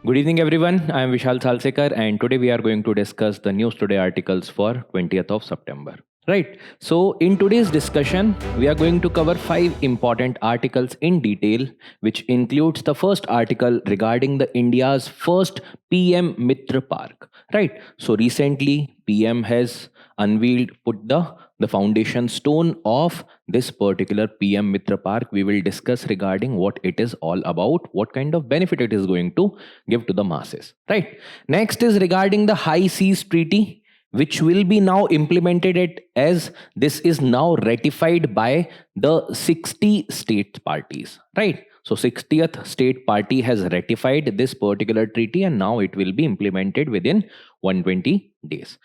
Good evening, everyone. I am Vishal Salsekar, and today we are going to discuss the News Today articles for 20th of September. Right. So, in today's discussion, we are going to cover five important articles in detail, which includes the first article regarding the India's first PM Mitra Park. Right. So, recently, PM has unveiled, put the foundation stone of this particular PM Mitra Park. We will discuss regarding what it is all about, what kind of benefit it is going to give to the masses. Right. Next is regarding the High Seas Treaty, which will be now implemented as this is now ratified by the 60 state parties. Right. So 60th state party has ratified this particular treaty, and now it will be implemented within 120 days.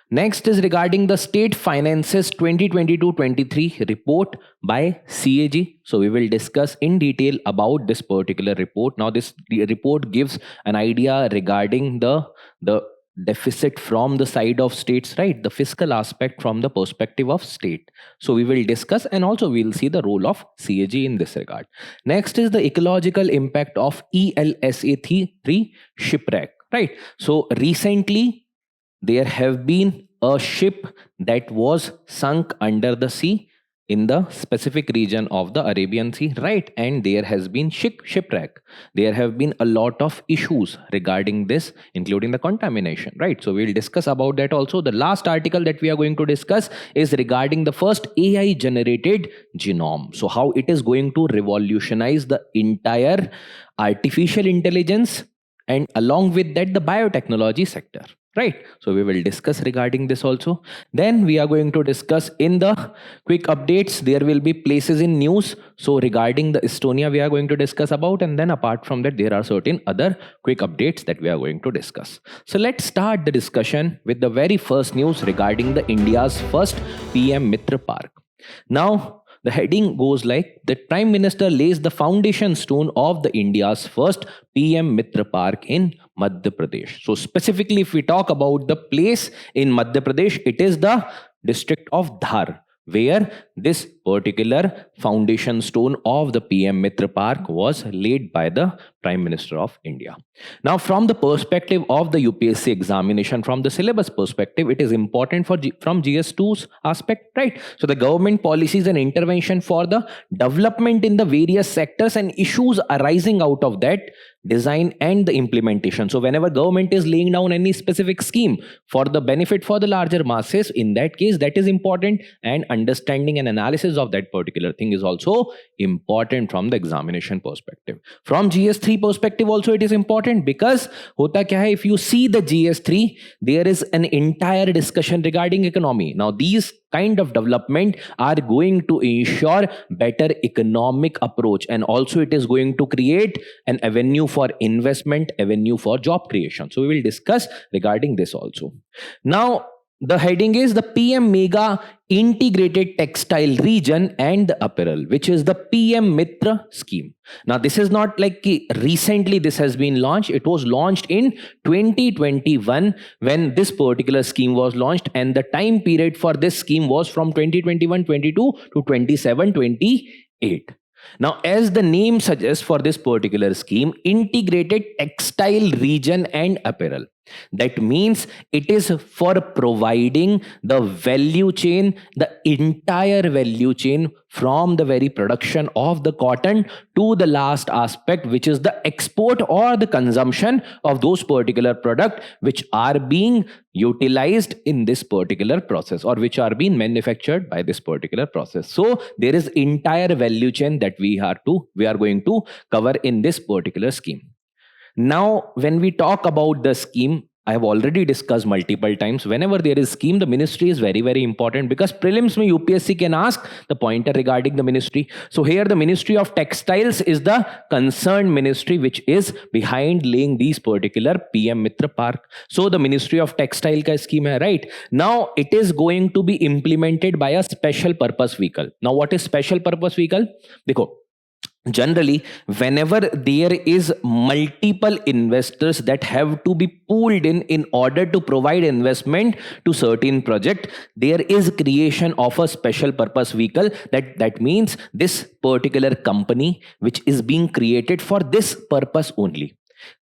Next is regarding the State Finances 2022-23 report by CAG. So we will discuss in detail about this particular report. Now this report gives an idea regarding the deficit from the side of states, right? The fiscal aspect from the perspective of state. So we will discuss, and also we'll see the role of CAG in this regard. Next is the ecological impact of ELSA 3 shipwreck, right? So recently there have been a ship that was sunk under the sea in the specific region of the Arabian Sea, right? And there has been shipwreck. There have been a lot of issues regarding this, including the contamination, right? So we'll discuss about that also. The last article that we are going to discuss is regarding the first AI generated genome. So how it is going to revolutionize the entire artificial intelligence, and along with that the biotechnology sector, right? So we will discuss regarding this also. Then we are going to discuss in the quick updates, there will be places in news. So regarding the Estonia we are going to discuss about, and then apart from that there are certain other quick updates that we are going to discuss. So let's start the discussion with the very first news regarding the India's first PM Mitra Park. Now the heading goes like that: Prime Minister lays the foundation stone of the India's first PM Mitra Park in Madhya Pradesh. So specifically, if we talk about the place in Madhya Pradesh, it is the district of Dhar, where this particular foundation stone of the PM Mitra Park was laid by the Prime Minister of India. Now, from the perspective of the UPSC examination, from the syllabus perspective, it is important from GS2's aspect, right? So the government policies and intervention for the development in the various sectors and issues arising out of that design and the implementation. So whenever government is laying down any specific scheme for the benefit for the larger masses, in that case that is important, and understanding and analysis of that particular thing is also important from the examination perspective. From GS3 perspective also it is important, because hota kya hai, if you see the GS3, there is an entire discussion regarding economy. Now these kind of development are going to ensure better economic approach, and also it is going to create an avenue for investment, avenue for job creation. So we will discuss regarding this also. Now the heading is the PM Mega Integrated Textile Region and the Apparel, which is the PM Mitra scheme. Now this is not like recently this has been launched. It was launched in 2021 when this particular scheme was launched, and the time period for this scheme was from 2021-22 to 27-28. Now, as the name suggests for this particular scheme, Integrated Textile Region and Apparel, that means it is for providing the value chain, the entire value chain from the very production of the cotton to the last aspect, which is the export or the consumption of those particular products which are being utilized in this particular process, or which are being manufactured by this particular process. So there is entire value chain that we are going to cover in this particular scheme. Now, when we talk about the scheme, I have already discussed multiple times. Whenever there is scheme, the ministry is very, very important, because prelims mein UPSC can ask the pointer regarding the ministry. So here the Ministry of Textiles is the concerned ministry which is behind laying these particular PM Mitra Park. So the Ministry of Textile ka scheme hai, right? Now it is going to be implemented by a special purpose vehicle. Now what is special purpose vehicle? Dekho, generally whenever there is multiple investors that have to be pooled in order to provide investment to certain project, there is creation of a special purpose vehicle. That means this particular company which is being created for this purpose only.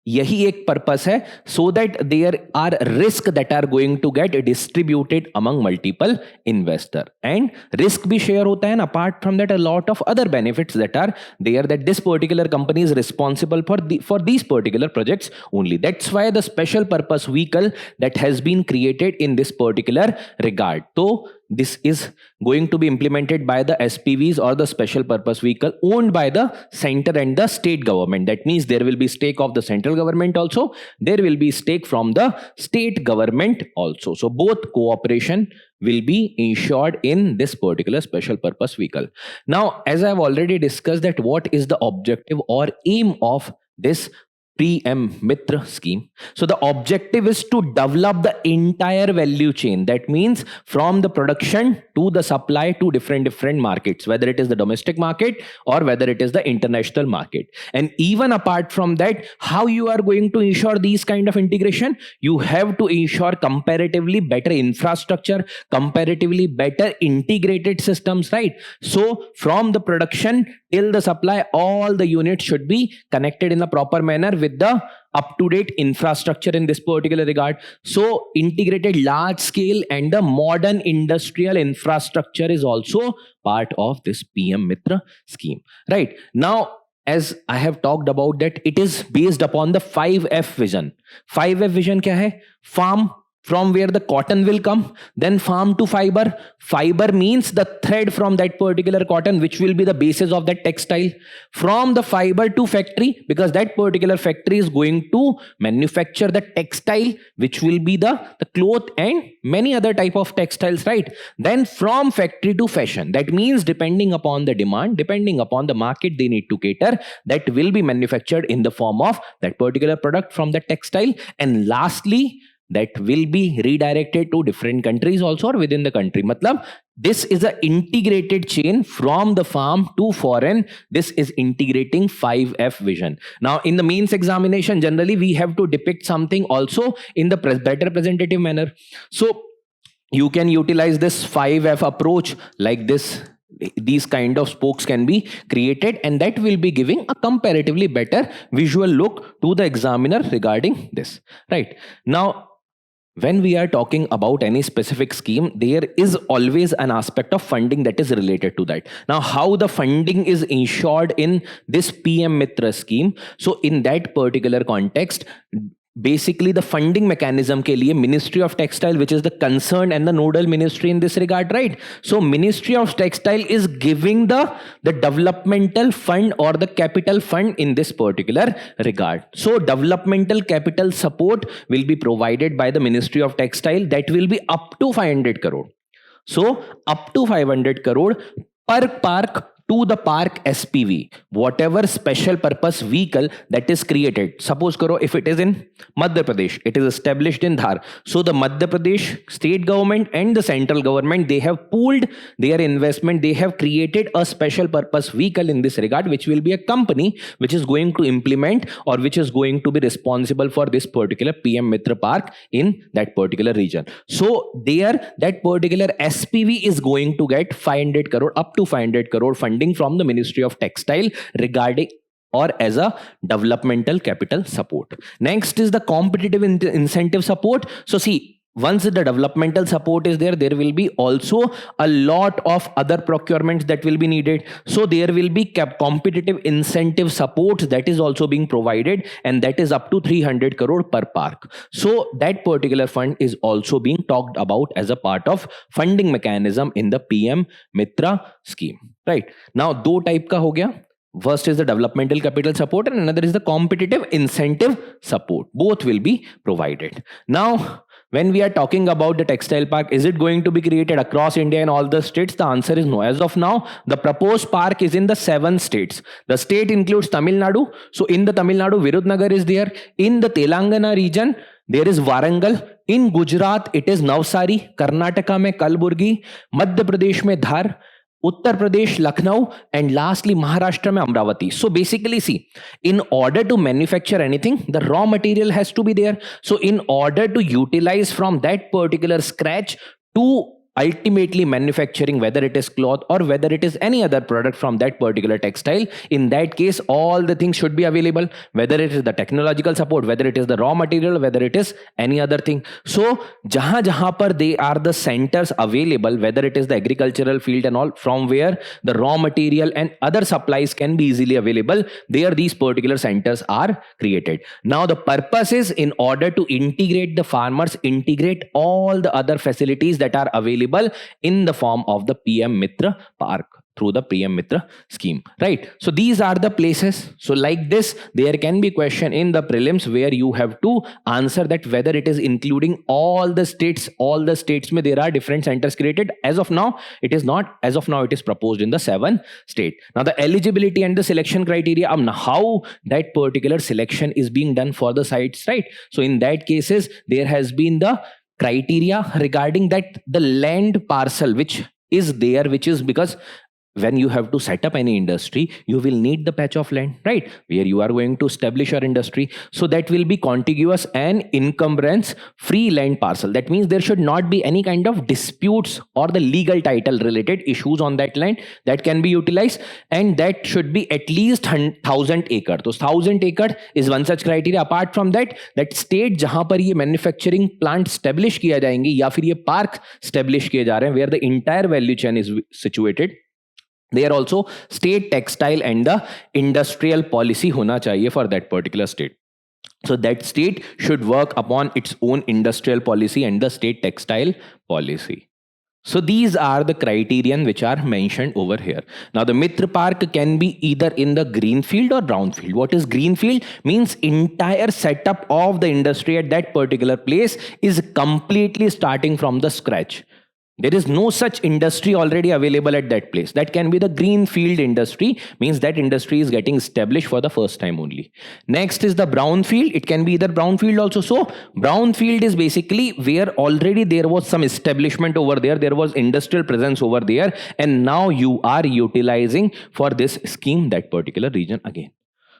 यही एक purpose है, so that there are risk that are going to get distributed among multiple investor, and risk भी share होता है, apart from that a lot of other benefits that are there, that this particular company is responsible for these particular projects only. That's why the special purpose vehicle that has been created in this particular regard. So this is going to be implemented by the SPVs or the special purpose vehicle owned by the center and the state government. That means there will be stake of the central government also, there will be stake from the state government also. So both cooperation will be ensured in this particular special purpose vehicle. Now, as I have already discussed, that what is the objective or aim of this PM Mitra scheme. So the objective is to develop the entire value chain. That means from the production to the supply to different markets, whether it is the domestic market or whether it is the international market. And even apart from that, how you are going to ensure these kind of integration? You have to ensure comparatively better infrastructure, comparatively better integrated systems, right? So from the production till the supply, all the units should be connected in a proper manner with the up-to-date infrastructure in this particular regard. So integrated large scale and the modern industrial infrastructure is also part of this PM Mitra scheme. Right now, as I have talked about, that it is based upon the 5F vision. 5F vision क्या है? Farm, from where the cotton will come, then farm to fiber. Fiber means the thread from that particular cotton, which will be the basis of that textile. From the fiber to factory, because that particular factory is going to manufacture the textile, which will be the cloth and many other type of textiles, right? Then from factory to fashion. That means depending upon the demand, depending upon the market they need to cater, that will be manufactured in the form of that particular product from the textile. And lastly, that will be redirected to different countries also or within the country. Matlab, this is an integrated chain from the farm to foreign. This is integrating 5F vision. Now, in the mains examination, generally we have to depict something also in the better presentative manner. So you can utilize this 5F approach like this. These kind of spokes can be created, and that will be giving a comparatively better visual look to the examiner regarding this. Right now, when we are talking about any specific scheme, there is always an aspect of funding that is related to that. Now, how the funding is ensured in this PM Mitra scheme? So in that particular context, basically the funding mechanism के लिए Ministry of Textile, which is the concerned and the nodal ministry in this regard, right? So Ministry of Textile is giving the developmental fund or the capital fund in this particular regard. So developmental capital support will be provided by the Ministry of Textile. That will be up to 500 crore. So up to 500 crore per park to the park SPV, whatever special purpose vehicle that is created. Suppose karo, if it is in Madhya Pradesh, it is established in Dhar. So the Madhya Pradesh state government and the central government, they have pooled their investment. They have created a special purpose vehicle in this regard, which will be a company which is going to implement or which is going to be responsible for this particular PM Mitra Park in that particular region. So there, that particular SPV is going to get 500 crore, up to 500 crore funding from the Ministry of Textile regarding or as a developmental capital support. Next is the competitive incentive support. So see, once the developmental support is there, there will be also a lot of other procurements that will be needed. So there will be competitive incentive support that is also being provided, and that is up to 300 crore per park. So that particular fund is also being talked about as a part of funding mechanism in the PM Mitra scheme. Right now, दो type का हो गया. First is the developmental capital support and another is the competitive incentive support. Both will be provided. Now, when we are talking about the textile park, is it going to be created across India in all the states? The answer is no. As of now, the proposed park is in the 7 states. The state includes Tamil Nadu. So in the Tamil Nadu, Virudnagar is there. In the Telangana region, there is Warangal. In Gujarat, it is Navsari. Karnataka mein Kalburgi. Madhya Pradesh mein Dhar. Uttar Pradesh, Lucknow, and lastly Maharashtra mein Amravati. So basically, see, in order to manufacture anything, the raw material has to be there. So in order to utilize from that particular scratch to ultimately manufacturing, whether it is cloth or whether it is any other product from that particular textile. In that case, all the things should be available, whether it is the technological support, whether it is the raw material, whether it is any other thing. So jahan par they are the centers available, whether it is the agricultural field and all, from where the raw material and other supplies can be easily available, there these particular centers are created. Now the purpose is, in order to integrate the farmers, integrate all the other facilities that are available in the form of the PM Mitra Park through the PM Mitra scheme, right? So these are the places. So like this, there can be question in the prelims where you have to answer that whether it is including all the states mein there are different centers created. As of now, it is not. As of now, it is proposed in the 7 state. Now the eligibility and the selection criteria, how that particular selection is being done for the sites, right? So in that cases, there has been the criteria regarding that the land parcel which is there, which is because when you have to set up any industry, you will need the patch of land, right, where you are going to establish your industry. So that will be contiguous and encumbrance free land parcel. That means there should not be any kind of disputes or the legal title related issues on that land that can be utilized, and that should be at least 1000 acre. So 1000 acre is one such criteria. Apart from that, that state jahan par ye manufacturing plant establish kiya jayenge ya fir ye park establish kiye ja rahe hain, where the entire value chain is situated, there also state textile and the industrial policy hona chahiye for that particular state. So that state should work upon its own industrial policy and the state textile policy. So these are the criterion which are mentioned over here. Now the Mitra Park can be either in the greenfield or brownfield. What is greenfield? Means entire setup of the industry at that particular place is completely starting from the scratch. There is no such industry already available at that place. That can be the greenfield industry, means that industry is getting established for the first time only. Next is the brownfield. It can be either brownfield also. So brownfield is basically where already there was some establishment over there, there was industrial presence over there, and now you are utilizing for this scheme that particular region again.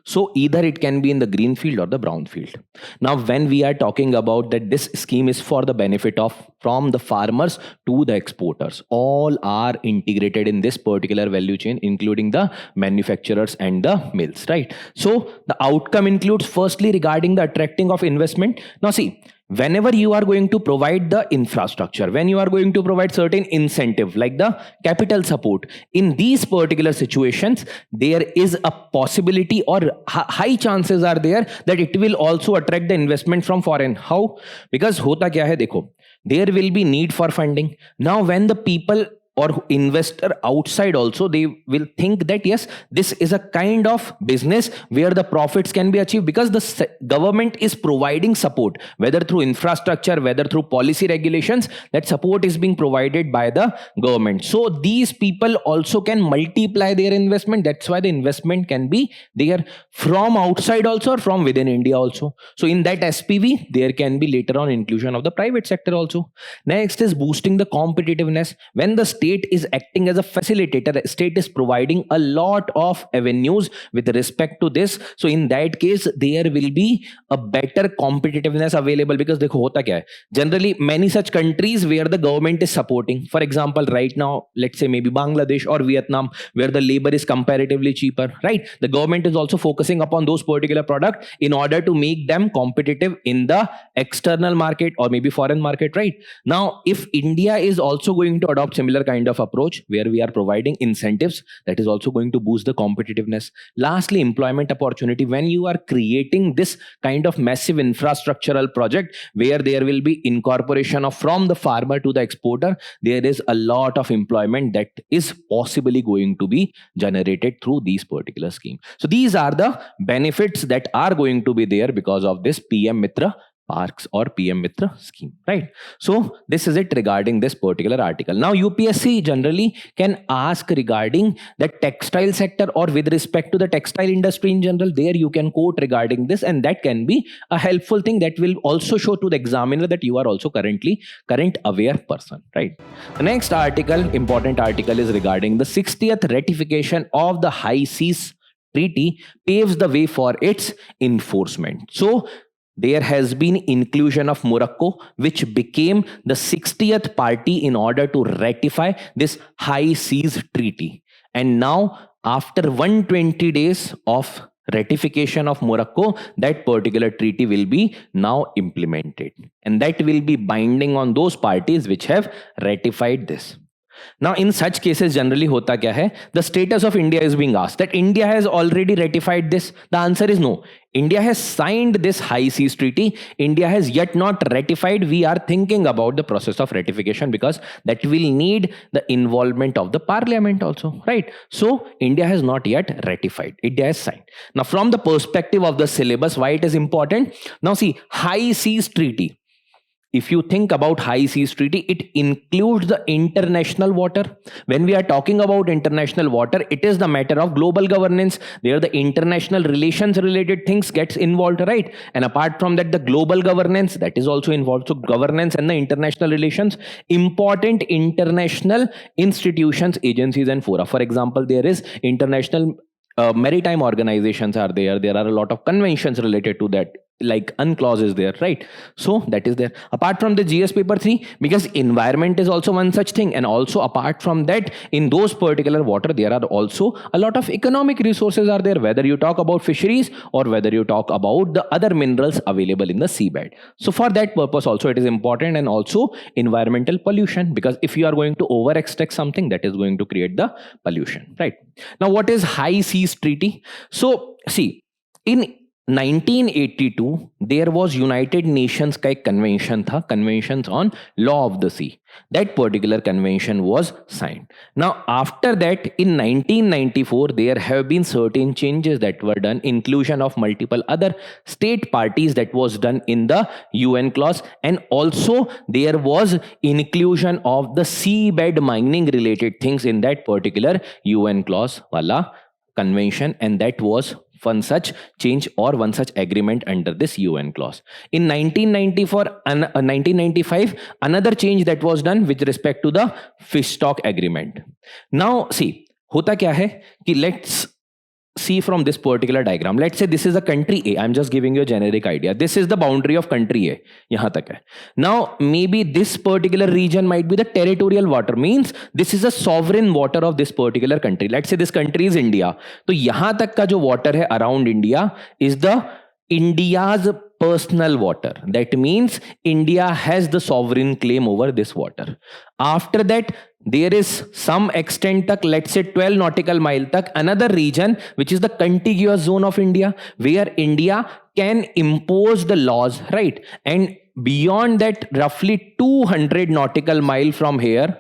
So either it can be in the green field or the brown field. Now, when we are talking about that this scheme is for the benefit of from the farmers to the exporters, all are integrated in this particular value chain, including the manufacturers and the mills, right? So the outcome includes firstly regarding the attracting of investment. Now see, whenever you are going to provide the infrastructure, when you are going to provide certain incentive like the capital support, in these particular situations, there is a possibility or high chances are there that it will also attract the investment from foreign. How? Because hota kya hai, dekho, there will be need for funding. Now when the people or investor outside also, they will think that yes, this is a kind of business where the profits can be achieved because the government is providing support, whether through infrastructure, whether through policy regulations, that support is being provided by the government. So these people also can multiply their investment. That's why the investment can be there from outside also or from within India also. So in that SPV, there can be later on inclusion of the private sector also. Next is boosting the competitiveness. When the state is acting as a facilitator, state is providing a lot of avenues with respect to this. So in that case, there will be a better competitiveness available because देखो होता क्या है, generally many such countries where the government is supporting, for example right now let's say maybe Bangladesh or Vietnam, where the labor is comparatively cheaper, right? The government is also focusing upon those particular products in order to make them competitive in the external market or maybe foreign market, right? Now if India is also going to adopt similar kind of approach where we are providing incentives, that is also going to boost the competitiveness. Lastly, employment opportunity. When you are creating this kind of massive infrastructural project where there will be incorporation of from the farmer to the exporter, there is a lot of employment that is possibly going to be generated through these particular schemes. So these are the benefits that are going to be there because of this PM Mitra Parks or PM Mitra scheme, right? So this is it regarding this particular article. Now UPSC generally can ask regarding the textile sector or with respect to the textile industry in general. There you can quote regarding this, and that can be a helpful thing that will also show to the examiner that you are also current aware person, right? The next article, important article, is regarding the 60th ratification of the High Seas Treaty paves the way for its enforcement. So there has been inclusion of Morocco, which became the 60th party in order to ratify this High Seas Treaty. And now, after 120 days of ratification of Morocco, that particular treaty will be now implemented, and that will be binding on those parties which have ratified this. Now, in such cases, generally hota kya hai? The status of India is being asked, that India has already ratified this. The answer is no. India has signed this High Seas Treaty. India has yet not ratified. We are thinking about the process of ratification because that will need the involvement of the parliament also, right? So, India has not yet ratified. India has signed. Now, from the perspective of the syllabus, why it is important? Now, see, High Seas Treaty. If you think about High Seas Treaty, it includes the international water. When we are talking about international water, it is the matter of global governance. There the international relations related things gets involved, right? And apart from that, the global governance, that is also involved. So governance and the international relations, important international institutions, agencies and fora. For example, there is international maritime organizations are there. There are a lot of conventions related to that, like UNCLOS is there, right? So that is there. Apart from the GS paper 3, because environment is also one such thing, and also apart from that, in those particular water, there are also a lot of economic resources are there, whether you talk about fisheries or whether you talk about the other minerals available in the seabed. So for that purpose also it is important, and also environmental pollution, because if you are going to over extract something, that is going to create the pollution, right? Now, what is High Seas Treaty? So see, in 1982 there was United Nations का एक convention था, conventions on law of the sea. That particular convention was signed. Now after that, in 1994 there have been certain changes that were done, inclusion of multiple other state parties that was done in the UN clause, and also there was inclusion of the seabed mining related things in that particular UN clause wala convention, and that was one such change or one such agreement under this UN clause. In 1995, another change that was done with respect to the fish stock agreement. Now see, hota kya hai ki let's see from this particular diagram. Let's say this is a country A. I'm just giving you a generic idea. This is the boundary of country A. Yahan tak hai. Now, maybe this particular region might be the territorial water. Means this is a sovereign water of this particular country. Let's say this country is India. So, yahan tak ka jo water hai around India is the India's personal water. That means India has the sovereign claim over this water. After that, there is some extent tak, let's say 12 nautical mile tak, another region which is the contiguous zone of India, where India can impose the laws, right? And beyond that, roughly 200 nautical mile from here,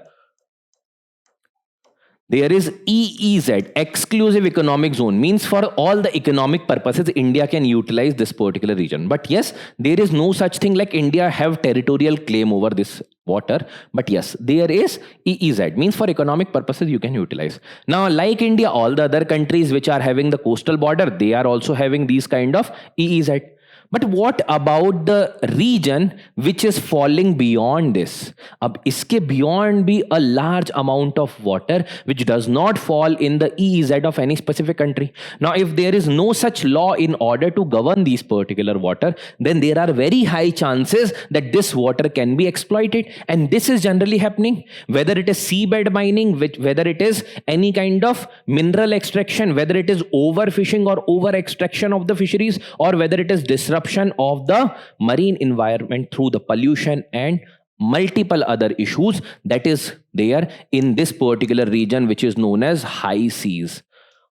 there is EEZ, exclusive economic zone, means for all the economic purposes India can utilize this particular region. But yes, there is no such thing like India have territorial claim over this water, but yes, there is EEZ, means for economic purposes you can utilize. Now like India, all the other countries which are having the coastal border, they are also having these kind of EEZ. But what about the region which is falling beyond this? Ab iske beyond be a large amount of water which does not fall in the EEZ of any specific country. Now, if there is no such law in order to govern these particular water, then there are very high chances that this water can be exploited. And this is generally happening, whether it is seabed mining, whether it is any kind of mineral extraction, whether it is overfishing or over extraction of the fisheries, or whether it is disruption of the marine environment through the pollution and multiple other issues that is there in this particular region, which is known as high seas,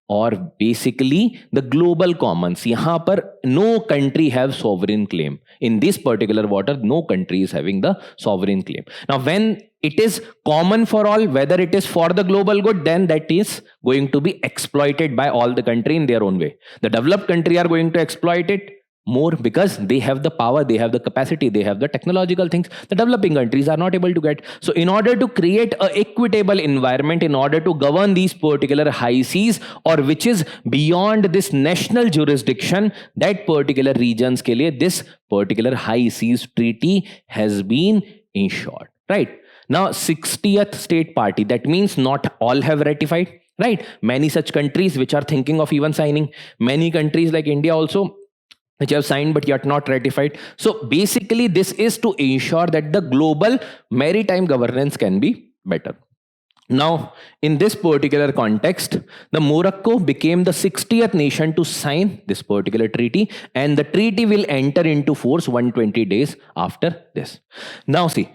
or basically the global commons. Yahan par no country have sovereign claim. In this particular water, no country is having the sovereign claim. Now, when it is common for all, whether it is for the global good, then that is going to be exploited by all the country in their own way. The developed country are going to exploit it more because they have the power, they have the capacity, they have the technological things the developing countries are not able to get. So in order to create a equitable environment, in order to govern these particular high seas, or which is beyond this national jurisdiction, that particular regions ke liye this particular high seas treaty has been ensured, right? Now 60th state party, that means not all have ratified, right? Many such countries which are thinking of even signing, many countries like India also, which have signed but yet not ratified. So basically, this is to ensure that the global maritime governance can be better. Now, in this particular context, the Morocco became the 60th nation to sign this particular treaty, and the treaty will enter into force 120 days after this. Now, see,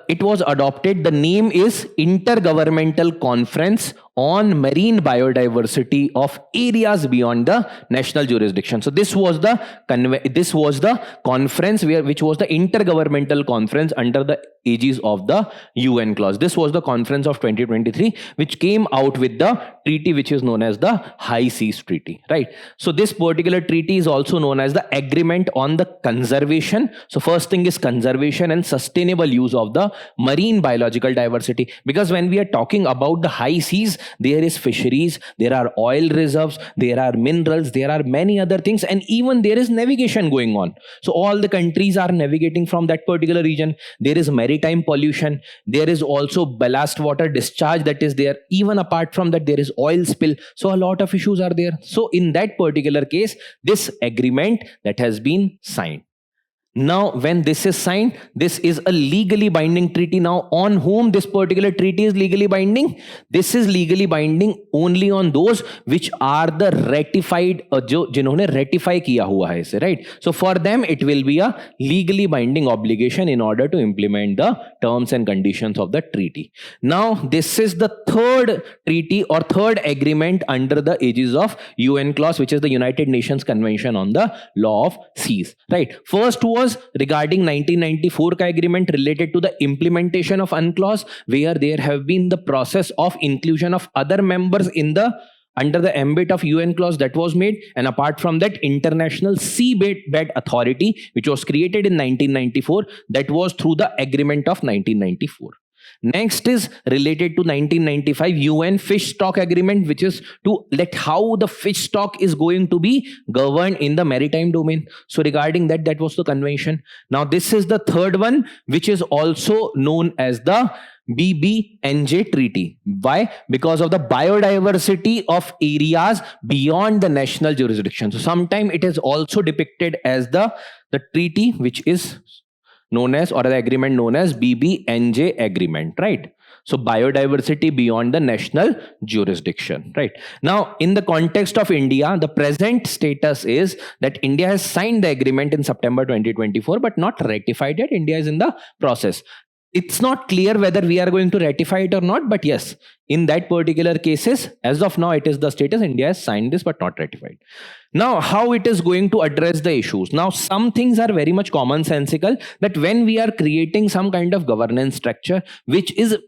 it was adopted. The name is Intergovernmental Conference on Marine Biodiversity of Areas Beyond the National Jurisdiction. So this was the conference which was the intergovernmental conference under the aegis of the UN clause. This was the conference of 2023, which came out with the treaty which is known as the High Seas Treaty, right? So this particular treaty is also known as the Agreement on the Conservation. So first thing is conservation and sustainable use of the marine biological diversity, because when we are talking about the high seas, there is fisheries, there are oil reserves, there are minerals, there are many other things, and even there is navigation going on. So all the countries are navigating from that particular region. There is maritime pollution, there is also ballast water discharge that is there. Even apart from that, there is oil spill. So a lot of issues are there. So in that particular case, this agreement that has been signed. Now, when this is signed, this is a legally binding treaty. Now, on whom this particular treaty is legally binding? This is legally binding only on those which are the ratified, जिन्होंने ratify किया हुआ है इसे, right? So for them, it will be a legally binding obligation in order to implement the terms and conditions of the treaty. Now, this is the third treaty or third agreement under the aegis of UN clause, which is the United Nations Convention on the Law of Seas, right? First was regarding 1994 का agreement related to the implementation of UNCLOS, where there have been the process of inclusion of other members in the under the ambit of UN clause that was made. And apart from that, International Seabed Authority, which was created in 1994, that was through the agreement of 1994. Next is related to 1995 UN Fish Stock Agreement, which is to let how the fish stock is going to be governed in the maritime domain. So regarding that, that was the convention. Now this is the third one, which is also known as the BBNJ Treaty. Why? Because of the biodiversity of areas beyond the national jurisdiction. So sometimes it is also depicted as the treaty which is known as, or the agreement known as BBNJ agreement, right? So biodiversity beyond the national jurisdiction, right? Now, in the context of India, the present status is that India has signed the agreement in September 2024, but not ratified it. India is in the process. It's not clear whether we are going to ratify it or not, but yes, in that particular cases, as of now, it is the status. India has signed this but not ratified. Now, how it is going to address the issues? Now, some things are very much commonsensical, that when we are creating some kind of governance structure, which is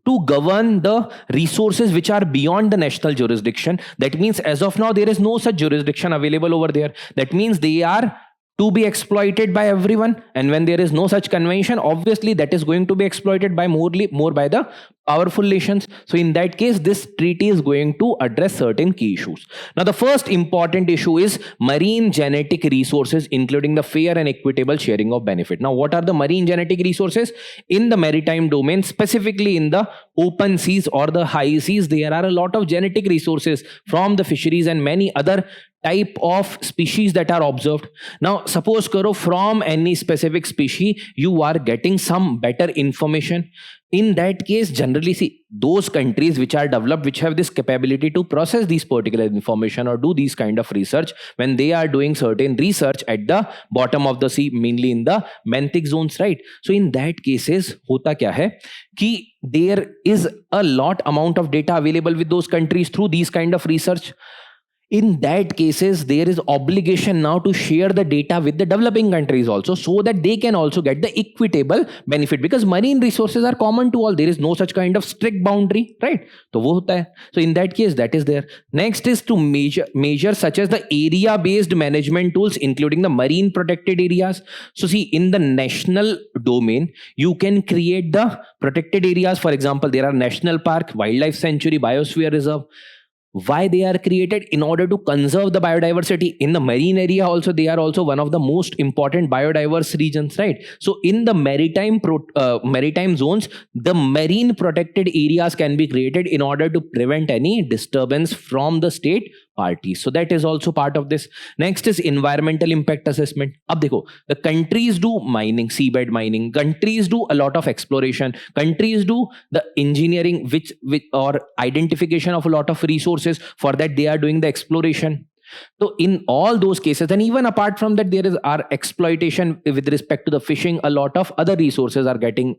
to govern the resources which are beyond the national jurisdiction, that means as of now, there is no such jurisdiction available over there. That means they are to be exploited by everyone, and when there is no such convention, obviously that is going to be exploited by more by the powerful nations. So in that case, this treaty is going to address certain key issues. Now the first important issue is marine genetic resources, including the fair and equitable sharing of benefit. Now what are the marine genetic resources? In the maritime domain, specifically in the open seas or the high seas, there are a lot of genetic resources from the fisheries and many other type of species that are observed. Now suppose karo from any specific species you are getting some better information. In that case, generally see those countries which are developed, which have this capability to process these particular information or do these kind of research, when they are doing certain research at the bottom of the sea, mainly in the benthic zones, right? So in that cases, hota kya hai ki there is a lot amount of data available with those countries through these kind of research. In that cases, there is obligation now to share the data with the developing countries also, so that they can also get the equitable benefit, because marine resources are common to all. There is no such kind of strict boundary, right? So wo hota hai. So in that case, that is there. Next is to measure such as the area based management tools, including the marine protected areas. So see, in the national domain, you can create the protected areas. For example, there are national park, wildlife sanctuary, biosphere reserve. Why they are created? In order to conserve the biodiversity. In the marine area also, they are also one of the most important biodiverse regions, right? So in the maritime zones, the marine protected areas can be created in order to prevent any disturbance from the state parties. So that is also part of this. Next is environmental impact assessment. Ab dekho, the countries do mining, seabed mining, countries do a lot of exploration, countries do the engineering which or identification of a lot of resources. For that they are doing the exploration. So in all those cases, and even apart from that, there is our exploitation with respect to the fishing. A lot of other resources are getting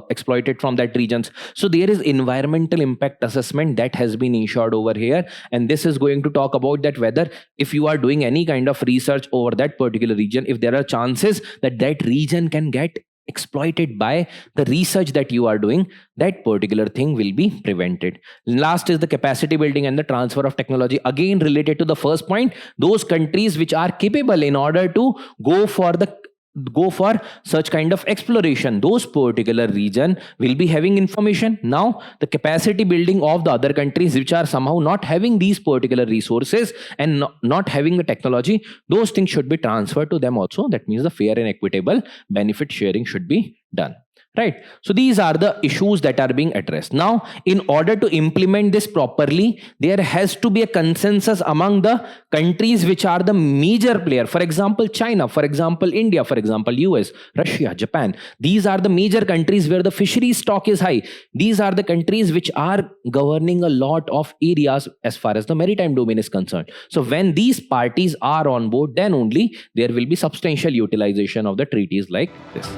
exploited from that regions. So there is environmental impact assessment that has been ensured over here, and this is going to talk about that whether if you are doing any kind of research over that particular region, if there are chances that that region can get exploited by the research that you are doing, that particular thing will be prevented. Last is the capacity building and the transfer of technology. Again, related to the first point, those countries which are capable in order to go for such kind of exploration, those particular region will be having information. Now the capacity building of the other countries which are somehow not having these particular resources and not having the technology, those things should be transferred to them also. That means the fair and equitable benefit sharing should be done. Right. So these are the issues that are being addressed. Now, in order to implement this properly, there has to be a consensus among the countries which are the major player. For example, China, for example, India, for example, US, Russia, Japan. These are the major countries where the fishery stock is high. These are the countries which are governing a lot of areas as far as the maritime domain is concerned. So when these parties are on board, then only there will be substantial utilization of the treaties like this.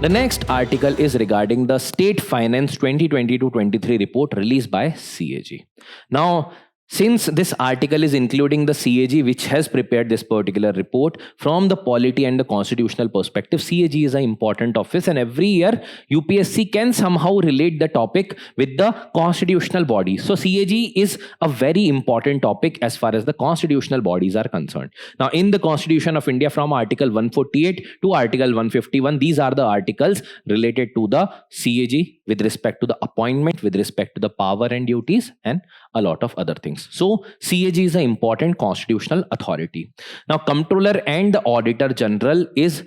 The next article is regarding the State Finance 2020-23 report released by CAG. Now, since this article is including the CAG, which has prepared this particular report from the polity and the constitutional perspective, CAG is an important office, and every year UPSC can somehow relate the topic with the constitutional body. So CAG is a very important topic as far as the constitutional bodies are concerned. Now, in the Constitution of India, from Article 148 to Article 151, these are the articles related to the CAG with respect to the appointment, with respect to the power and duties, and a lot of other things. So CAG is an important constitutional authority. Now, Comptroller and the Auditor General is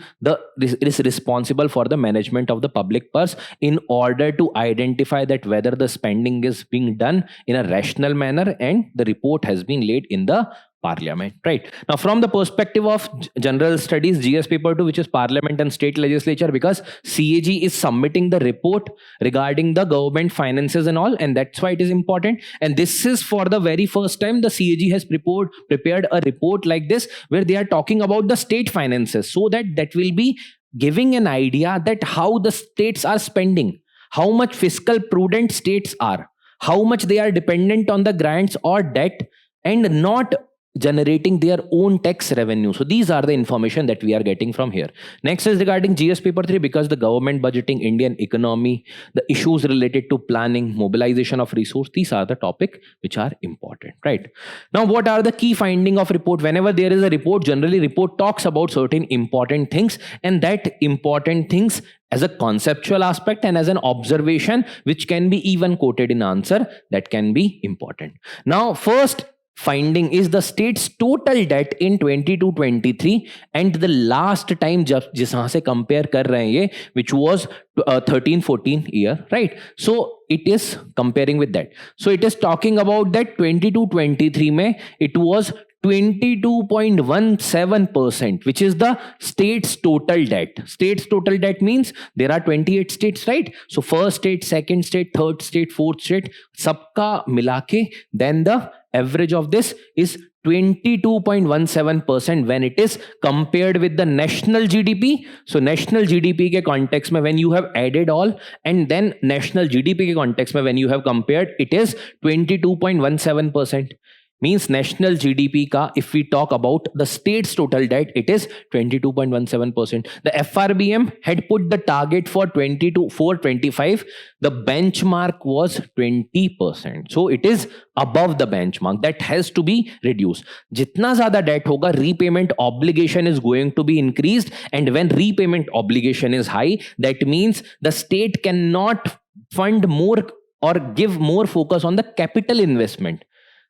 responsible for the management of the public purse in order to identify that whether the spending is being done in a rational manner, and the report has been laid in the Parliament. Right. Now, from the perspective of General Studies, GS Paper 2, which is Parliament and State Legislature, because CAG is submitting the report regarding the government finances and all, and that's why it is important. And this is for the very first time the CAG has prepared a report like this, where they are talking about the state finances, so that will be giving an idea that how the states are spending, how much fiscal prudent states are, how much they are dependent on the grants or debt, and not generating their own tax revenue. So these are the information that we are getting from here. Next is regarding GS Paper 3, because the government budgeting, Indian economy, the issues related to planning, mobilization of resource, these are the topic which are important. Right. Now, what are the key finding of report? Whenever there is a report, generally report talks about certain important things, and that important things as a conceptual aspect and as an observation which can be even quoted in answer, that can be important. Now, first finding is the state's total debt in 22-23 and the last time जिसहाँ से compare कर रहे हैं ये, which was 13-14 year, right? So it is comparing with that. So it is talking about that 22-23 में it was 22.17%, which is the state's total debt. State's total debt means there are 28 states, right? So first state, second state, third state, fourth state, सबका मिला के, then the average of this is 22.17% when it is compared with the national GDP. So national GDP के context में when you have added all, and then national GDP के context में when you have compared, it is 22.17%. Means national GDP ka, if we talk about the state's total debt, it is 22.17%. The FRBM had put the target for 425. The benchmark was 20%. So it is above the benchmark. That has to be reduced. Jitna zyada debt hoga, repayment obligation is going to be increased. And when repayment obligation is high, that means the state cannot fund more or give more focus on the capital investment.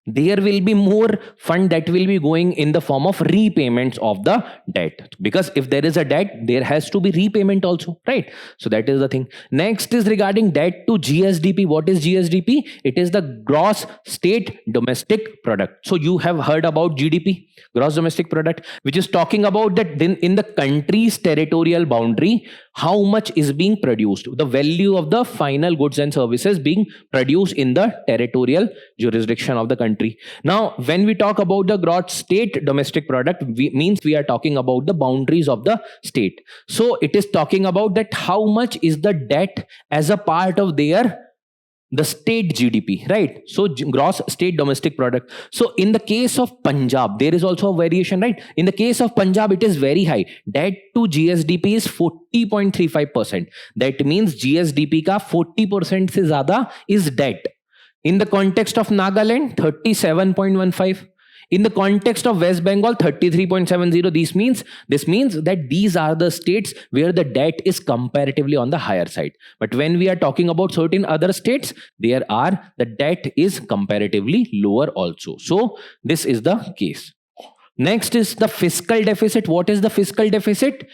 there will be more fund that will be going in the form of repayments of the debt, because if there is a debt, there has to be repayment also, right? So that is the thing. Next is regarding debt to GSDP. What is GSDP? It is the gross state domestic product. So you have heard about GDP, gross domestic product, which is talking about that then in the country's territorial boundary, how much is being produced, the value of the final goods and services being produced in the territorial jurisdiction of the country. Now, when we talk about the gross state domestic product, means we are talking about the boundaries of the state. So it is talking about that how much is the debt as a part of the state GDP, right? So gross state domestic product. So in the case of Punjab, there is also a variation, right? In the case of Punjab, it is very high. Debt to GSDP is 40.35%. That means GSDP ka 40% se zyada is debt. In the context of Nagaland, 37.15. In the context of West Bengal, 33.70. This means that these are the states where the debt is comparatively on the higher side. But when we are talking about certain other states, the debt is comparatively lower also. So this is the case. Next is the fiscal deficit. What is the fiscal deficit?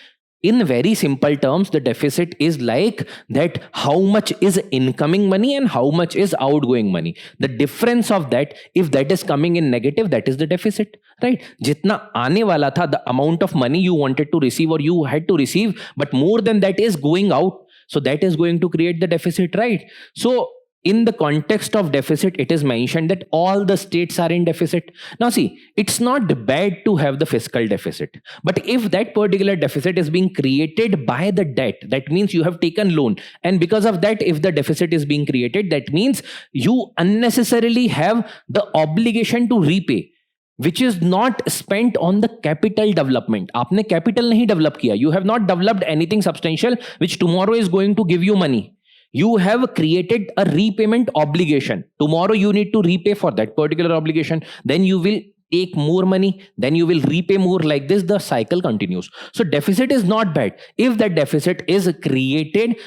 In very simple terms, the deficit is like that how much is incoming money and how much is outgoing money. The difference of that, if that is coming in negative, that is the deficit, right? Jitna aane wala tha, the amount of money you wanted to receive or you had to receive, but more than that is going out. So that is going to create the deficit, right? So in the context of deficit, it is mentioned that all the states are in deficit. Now see, it's not bad to have the fiscal deficit, but if that particular deficit is being created by the debt, that means you have taken loan, and because of that, if the deficit is being created, that means you unnecessarily have the obligation to repay, which is not spent on the capital development. आपने capital नहीं develop किया. You have not developed anything substantial which tomorrow is going to give you money. You have created a repayment obligation. Tomorrow you need to repay for that particular obligation. Then you will take more money, then you will repay more. Like this, the cycle continues. So deficit is not bad if that deficit is created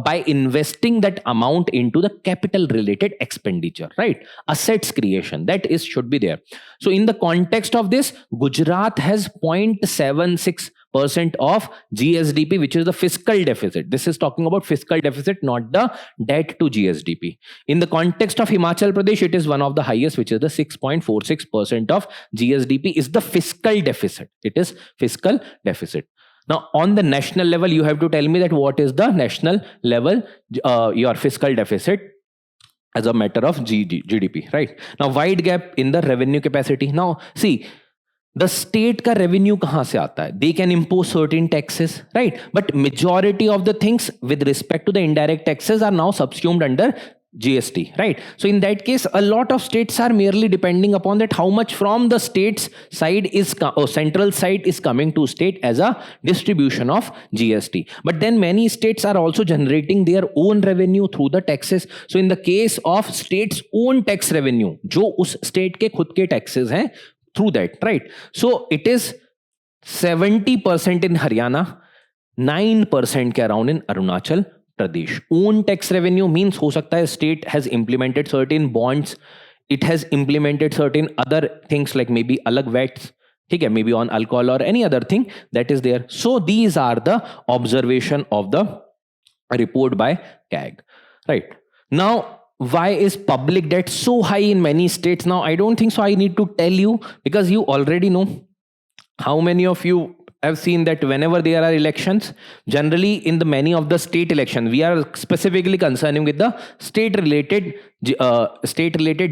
by investing that amount into the capital related expenditure, right? Assets creation, that is should be there. So in the context of this, Gujarat has 0.76% of GSDP, which is the fiscal deficit. This is talking about fiscal deficit, not the debt to GSDP. In the context of Himachal Pradesh, it is one of the highest, which is the 6.46% of GSDP is the fiscal deficit. It is fiscal deficit. Now, on the national level, you have to tell me that what is the national level, your fiscal deficit as a matter of GDP, right? Now, wide gap in the revenue capacity. Now, see, the state ka revenue kahan se aata hai? They can impose certain taxes, right? But majority of the things with respect to the indirect taxes are now subsumed under GST, right? So in that case, a lot of states are merely depending upon that how much from the state's side is or central side is coming to state as a distribution of GST. But then many states are also generating their own revenue through the taxes. So in the case of state's own tax revenue, जो उस state के खुद के taxes हैं, through that, right? So it is 70% in Haryana, 9% के around in Arunachal Pradesh. Own tax revenue means हो सकता है state has implemented certain bonds, it has implemented certain other things like maybe अलग VATs, ठीक है, maybe on alcohol or any other thing that is there. So these are the observation of the report by CAG, right? Now, why is public debt so high in many states? Now, I don't think so I need to tell you, because you already know. How many of you have seen that whenever there are elections, generally in the many of the state elections, we are specifically concerning with the state related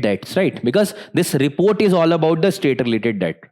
debts, right? Because this report is all about the state related debt.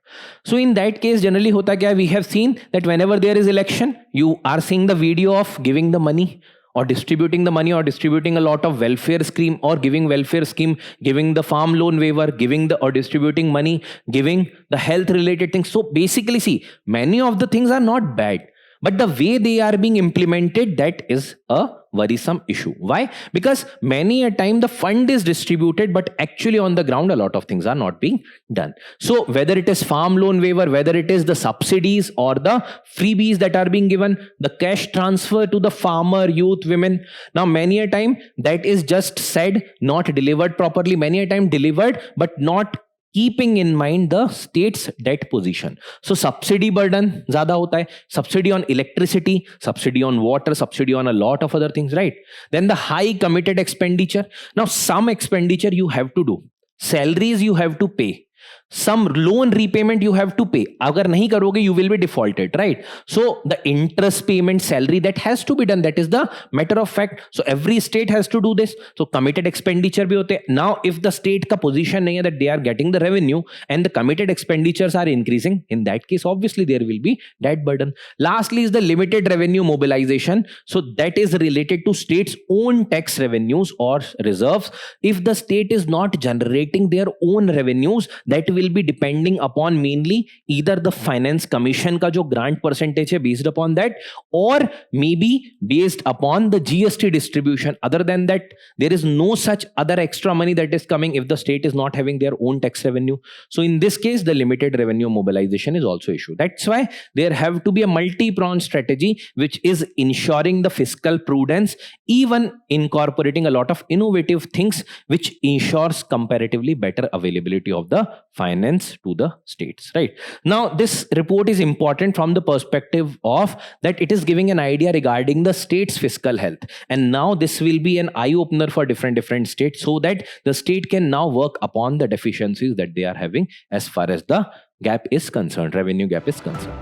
So in that case, generally hota kya, we have seen that whenever there is election, you are seeing the video of giving the money, or distributing the money, or distributing a lot of welfare scheme, or giving welfare scheme, giving the farm loan waiver, giving the, or distributing money, giving the health related things. So basically, see, many of the things are not bad, but the way they are being implemented, that is a worrisome issue. Why? Because many a time the fund is distributed, but actually on the ground, a lot of things are not being done. So whether it is farm loan waiver, whether it is the subsidies or the freebies that are being given, the cash transfer to the farmer, youth, women. Now, many a time that is just said, not delivered properly. Many a time delivered, but not keeping in mind the state's debt position. So subsidy burden zyada hota hai, subsidy on electricity, subsidy on water, subsidy on a lot of other things, right? Then the high committed expenditure. Now some expenditure you have to do, salaries you have to pay, some loan repayment you have to pay. Agar nahi karoge, you will be defaulted, right? So the interest payment, salary, that has to be done. That is the matter of fact. So every state has to do this. So committed expenditure bhi hote. Now if the state ka position nahi hai that they are getting the revenue and the committed expenditures are increasing, in that case obviously there will be debt burden. Lastly is the limited revenue mobilization. So that is related to state's own tax revenues or reserves. If the state is not generating their own revenues, that will be depending upon mainly either the finance commission ka jo grant percentage hai based upon that, or maybe based upon the GST distribution. Other than that, there is no such other extra money that is coming if the state is not having their own tax revenue. So in this case, the limited revenue mobilization is also issued. That's why there have to be a multi-pronged strategy which is ensuring the fiscal prudence, even incorporating a lot of innovative things which ensures comparatively better availability of the finance to the states, right? Now this report is important from the perspective of that it is giving an idea regarding the state's fiscal health, and now this will be an eye opener for different states, so that the state can now work upon the deficiencies that they are having as far as the gap is concerned, revenue gap is concerned.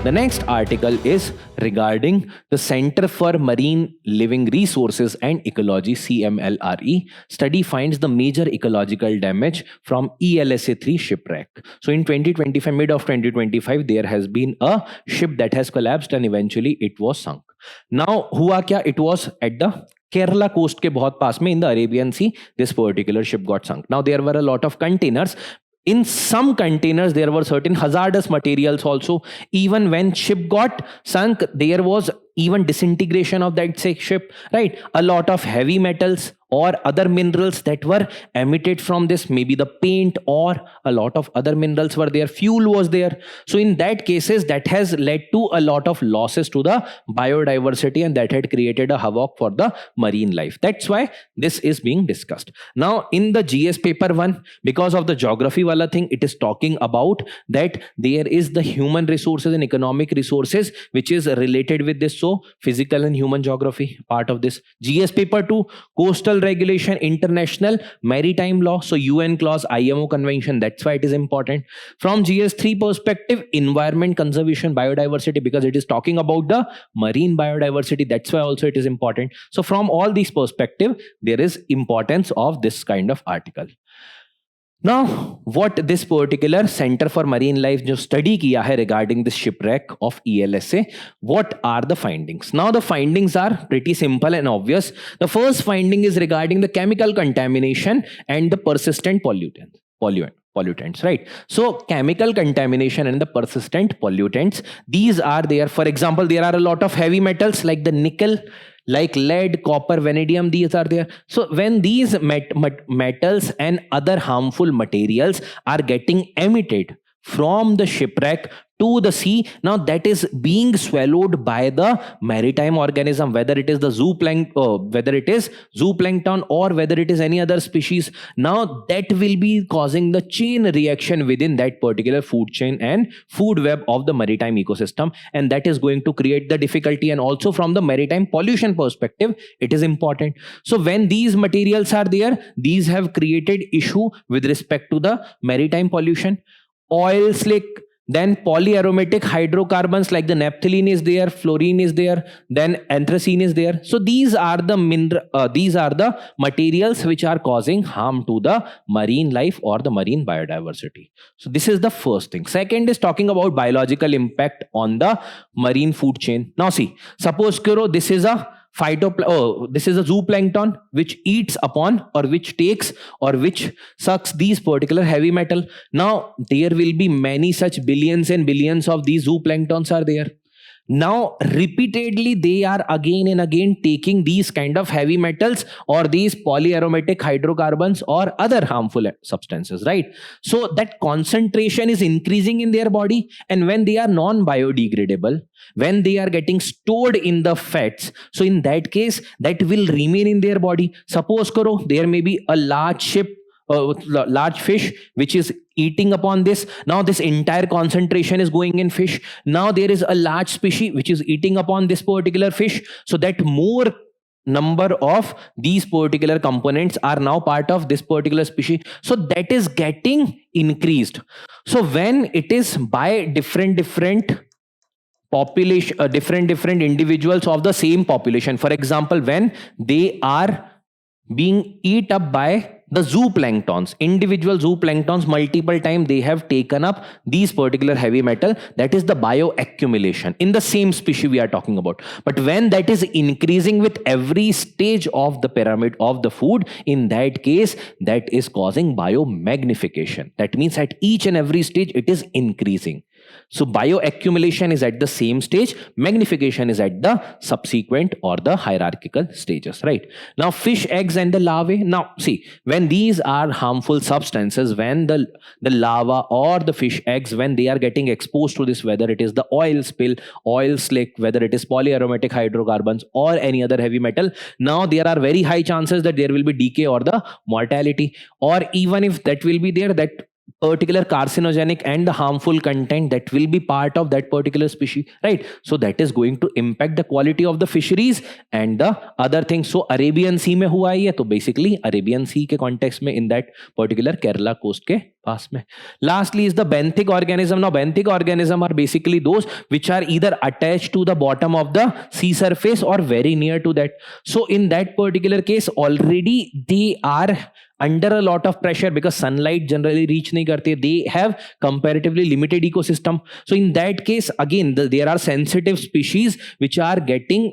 The next article is regarding the Center for Marine Living Resources and Ecology, CMLRE. Study finds the major ecological damage from ELSA 3 shipwreck. So in 2025, mid of 2025, there has been a ship that has collapsed and eventually it was sunk. Now, hua kya? It was at the Kerala coast ke bahut paas mein in the Arabian Sea. This particular ship got sunk. Now there were a lot of containers. In some containers, there were certain hazardous materials also. Even when ship got sunk, there was even disintegration of that ship, right? A lot of heavy metals or other minerals that were emitted from this, maybe the paint or a lot of other minerals were there, fuel was there. So in that cases, that has led to a lot of losses to the biodiversity, and that had created a havoc for the marine life. That's why this is being discussed. Now in the GS paper 1, because of the geography wala thing, it is talking about that there is the human resources and economic resources which is related with this. So physical and human geography part of this. GS paper 2, coastal regulation, international maritime law, so UN clause, IMO convention, that's why it is important. From GS3 perspective, environment conservation, biodiversity, because it is talking about the marine biodiversity, that's why also it is important. So from all these perspective, there is importance of this kind of article. Now, what this particular Center for Marine Life जो study किया है regarding this shipwreck of ELSA, what are the findings? Now, the findings are pretty simple and obvious. The first finding is regarding the chemical contamination and the persistent pollutants, right? So chemical contamination and the persistent pollutants, these are there. For example, there are a lot of heavy metals like the nickel, like lead, copper, vanadium, these are there. So when these metals and other harmful materials are getting emitted from the shipwreck to the sea, now that is being swallowed by the maritime organism, whether it is the zooplankton or whether it is any other species. Now that will be causing the chain reaction within that particular food chain and food web of the maritime ecosystem, and that is going to create the difficulty. And also from the maritime pollution perspective, it is important. So when these materials are there, these have created issue with respect to the maritime pollution. Oil slick, then polyaromatic hydrocarbons like the naphthalene is there, fluorine is there, then anthracene is there. So these are the materials which are causing harm to the marine life or the marine biodiversity. So this is the first thing. Second is talking about biological impact on the marine food chain. Now see, suppose this is a this is a zooplankton which eats upon or which takes or which sucks these particular heavy metal. Now there will be many such billions and billions of these zooplanktons are there. Now repeatedly they are again and again taking these kind of heavy metals or these polyaromatic hydrocarbons or other harmful substances, right? So that concentration is increasing in their body, and when they are non-biodegradable, when they are getting stored in the fats, so in that case that will remain in their body. Suppose there may be a large ship, large fish which is eating upon this. Now this entire concentration is going in fish. Now there is a large species which is eating upon this particular fish, so that more number of these particular components are now part of this particular species, so that is getting increased. So when it is by different population, different individuals of the same population, for example, when they are being eat up by the zooplanktons, individual zooplanktons, multiple times they have taken up these particular heavy metal, that is the bioaccumulation in the same species we are talking about. But when that is increasing with every stage of the pyramid of the food, in that case that is causing biomagnification. That means at each and every stage it is increasing. So bioaccumulation is at the same stage, magnification is at the subsequent or the hierarchical stages, right? Now fish eggs and the larvae. Now see, when these are harmful substances, when the larva or the fish eggs, when they are getting exposed to this, whether it is the oil spill, oil slick, whether it is polyaromatic hydrocarbons or any other heavy metal, now there are very high chances that there will be decay or the mortality, or even if that will be there, that particular carcinogenic and the harmful content that will be part of that particular species, right? So that is going to impact the quality of the fisheries and the other things. So Arabian Sea में हुआ ही है, तो basically Arabian Sea के context में in that particular Kerala coast के पास में. Lastly is the benthic organism. Now benthic organism are basically those which are either attached to the bottom of the sea surface or very near to that. So in that particular case already they are under a lot of pressure because sunlight generally reach nahi karte. They have comparatively limited ecosystem. So in that case again there are sensitive species which are getting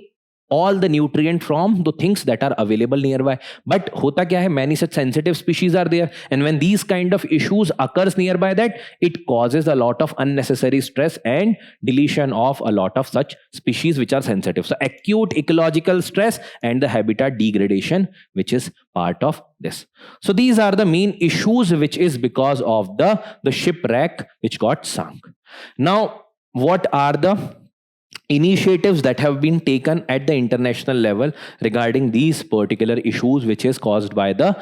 all the nutrient from the things that are available nearby. But hota kya hai, many such sensitive species are there, and when these kind of issues occurs nearby, that it causes a lot of unnecessary stress and deletion of a lot of such species which are sensitive. So acute ecological stress and the habitat degradation which is part of this. So these are the main issues which is because of the shipwreck which got sunk. Now what are the initiatives that have been taken at the international level regarding these particular issues which is caused by the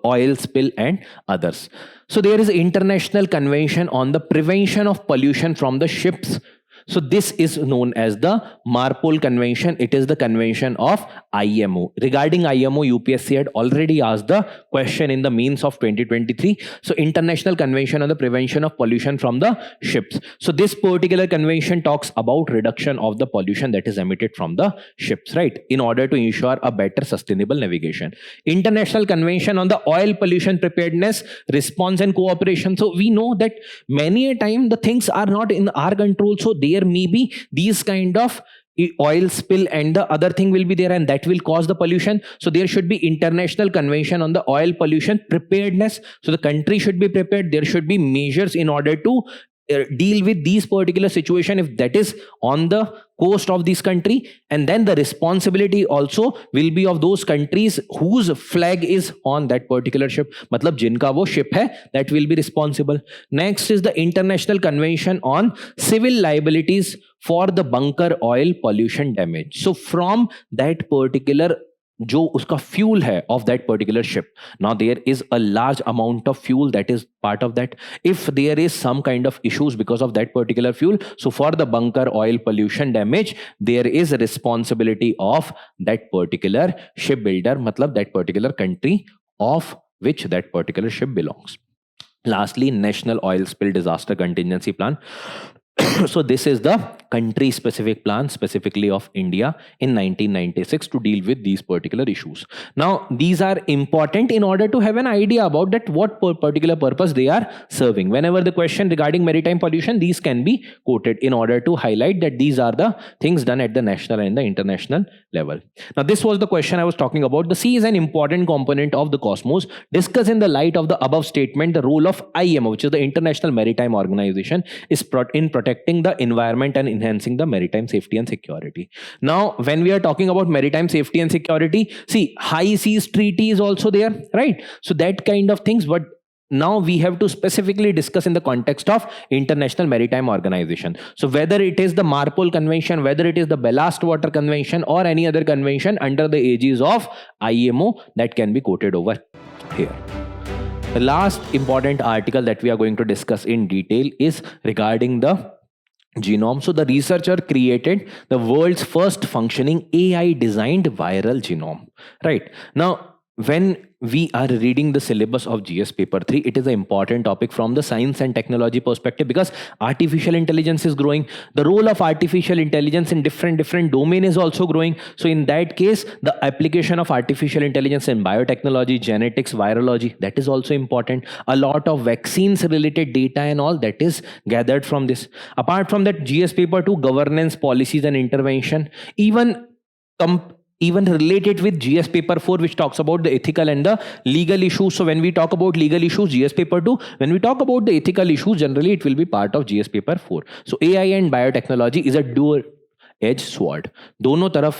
oil spill and others? So there is International Convention on the Prevention of Pollution from the Ships. So this is known as the MARPOL Convention. It is the convention of IMO. Regarding IMO, UPSC had already asked the question in the means of 2023. So International Convention on the Prevention of Pollution from the Ships. So this particular convention talks about reduction of the pollution that is emitted from the ships, right? In order to ensure a better sustainable navigation. International Convention on the Oil Pollution Preparedness, Response and Cooperation. So we know that many a time the things are not in our control. So there may be these kind of oil spill and the other thing will be there, and that will cause the pollution. So there should be International Convention on the Oil Pollution Preparedness. So the country should be prepared. There should be measures in order to deal with these particular situation if that is on the coast of this country, and then the responsibility also will be of those countries whose flag is on that particular ship, matlab jinka wo ship hai, that will be responsible. Next is the International Convention on Civil Liabilities for the bunker oil pollution damage. So from that particular जो उसका fuel है of that particular ship, now there is a large amount of fuel that is part of that. If there is some kind of issues because of that particular fuel, so for the bunker oil pollution damage, there is a responsibility of that particular shipbuilder, matlab that particular country of which that particular ship belongs. Lastly, National Oil Spill Disaster Contingency Plan. So this is the country specific plan specifically of India in 1996 to deal with these particular issues. Now these are important in order to have an idea about that what particular purpose they are serving. Whenever the question regarding maritime pollution, these can be quoted in order to highlight that these are the things done at the national and the international level. Now this was the question I was talking about. The sea is an important component of the cosmos. Discuss in the light of the above statement the role of IMO, which is the International Maritime Organization, is in protecting the environment and enhancing the maritime safety and security. Now when we are talking about maritime safety and security, see, high seas treaty is also there, right? So that kind of things, but now we have to specifically discuss in the context of International Maritime Organization. So whether it is the MARPOL Convention, whether it is the Ballast Water Convention or any other convention under the aegis of IMO, that can be quoted over here. the last important article that we are going to discuss in detail is regarding the genome. So the researcher created the world's first functioning AI designed viral genome. Right now, when we are reading the syllabus of GS paper 3, it is an important topic from the science and technology perspective, because artificial intelligence is growing. The role of artificial intelligence in different domain is also growing. So in that case, the application of artificial intelligence in biotechnology, genetics, virology, that is also important. A lot of vaccines related data and all that is gathered from this. Apart from that, GS paper 2, governance, policies and intervention, even related with GS paper 4, which talks about the ethical and the legal issues. So when we talk about legal issues, GS paper 2, when we talk about the ethical issues, generally it will be part of GS paper 4. So AI and biotechnology is a dual edge sword. दोनों तरफ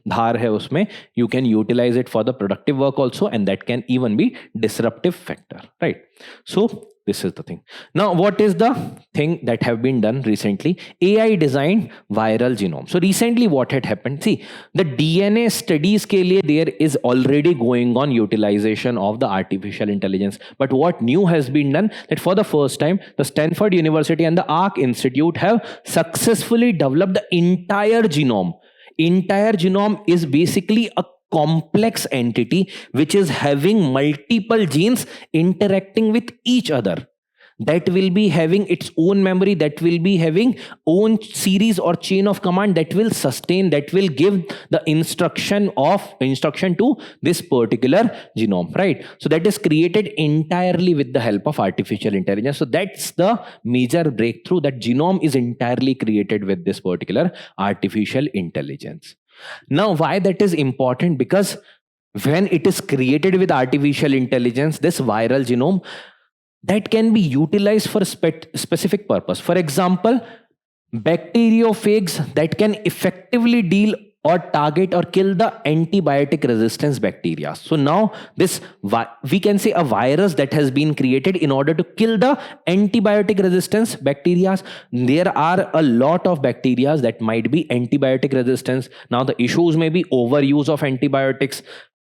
धार है उसमें. You can utilize it for the productive work also, and that can even be disruptive factor, right? So this is the thing. Now, what is the thing that have been done recently? AI designed viral genome. So recently what had happened? See, the DNA studies ke liye there is already going on utilization of the artificial intelligence. But what new has been done, that for the first time, the Stanford University and the Arc Institute have successfully developed the entire genome. Entire genome is basically a complex entity which is having multiple genes interacting with each other, that will be having its own memory, that will be having own series or chain of command that will sustain, that will give the instruction to this particular genome, right? So that is created entirely with the help of artificial intelligence. So that's the major breakthrough, that genome is entirely created with this particular artificial intelligence. Now, why that is important? Because when it is created with artificial intelligence, this viral genome, that can be utilized for a specific purpose. For example, bacteriophages that can effectively deal or target or kill the antibiotic resistance bacteria. So now this, we can say, a virus that has been created in order to kill the antibiotic resistance bacteria. There are a lot of bacteria that might be antibiotic resistance. Now the issues may be overuse of antibiotics,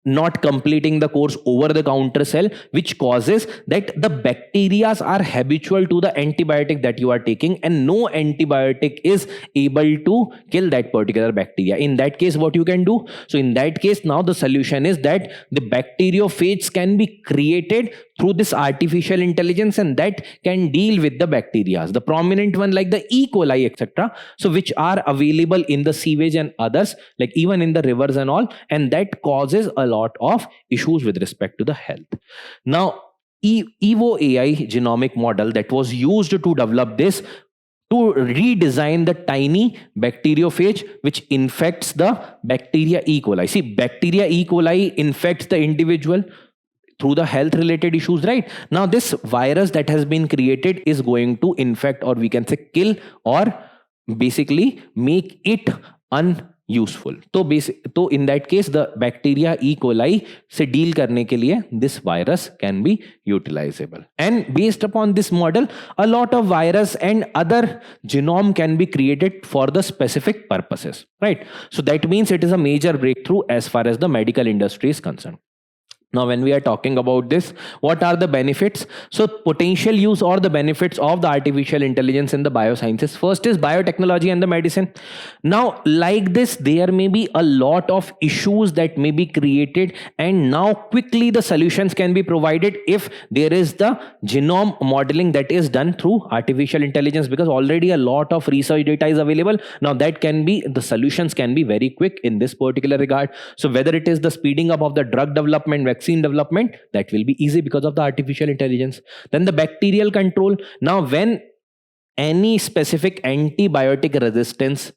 not completing the course over the counter cell, which causes that the bacteria are habitual to the antibiotic that you are taking, and no antibiotic is able to kill that particular bacteria. In that case, what you can do? So in that case, now the solution is that the bacteriophages can be created through this artificial intelligence, and that can deal with the bacteria. The prominent one like the E. coli, etc. So which are available in the sewage and others, like even in the rivers and all, and that causes a lot of issues with respect to the health. Now, Evo AI genomic model that was used to develop this, to redesign the tiny bacteriophage which infects the bacteria E. coli. See, bacteria E. coli infects the individual through the health related issues, right? Now this virus that has been created is going to infect, or we can say kill, or basically make it unuseful. So in that case, the bacteria E. coli se deal karne ke liye this virus can be utilizable. And based upon this model, a lot of virus and other genome can be created for the specific purposes, right? So that means it is a major breakthrough as far as the medical industry is concerned. Now, when we are talking about this, what are the benefits? So potential use or the benefits of the artificial intelligence in the biosciences. First is biotechnology and the medicine. Now, like this, there may be a lot of issues that may be created, and now quickly the solutions can be provided if there is the genome modeling that is done through artificial intelligence, because already a lot of research data is available. Now that can be, the solutions can be very quick in this particular regard. So whether it is the speeding up of the drug development, vaccine development, that will be easy because of the artificial intelligence. Then the bacterial control. Now when any specific antibiotic resistance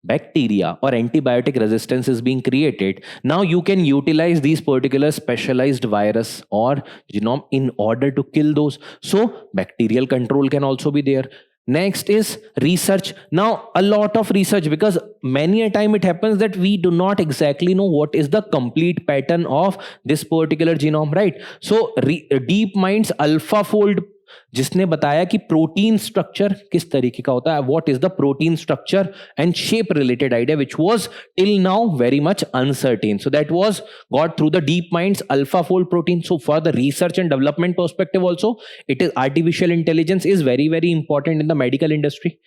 bacteria or antibiotic resistance is being created, now you can utilize these particular specialized virus or genome in order to kill those. So bacterial control can also be there. Next is research. Now a lot of research, because many a time it happens that we do not exactly know what is the complete pattern of this particular genome, right? So DeepMind's AlphaFold जिसने बताया कि protein structure किस तरीके का होता है, what is the protein structure and shape related idea which was till now very much uncertain. So that was got through the DeepMind's AlphaFold protein. So for the research and development perspective also, it is artificial intelligence is very, very important in the medical industry.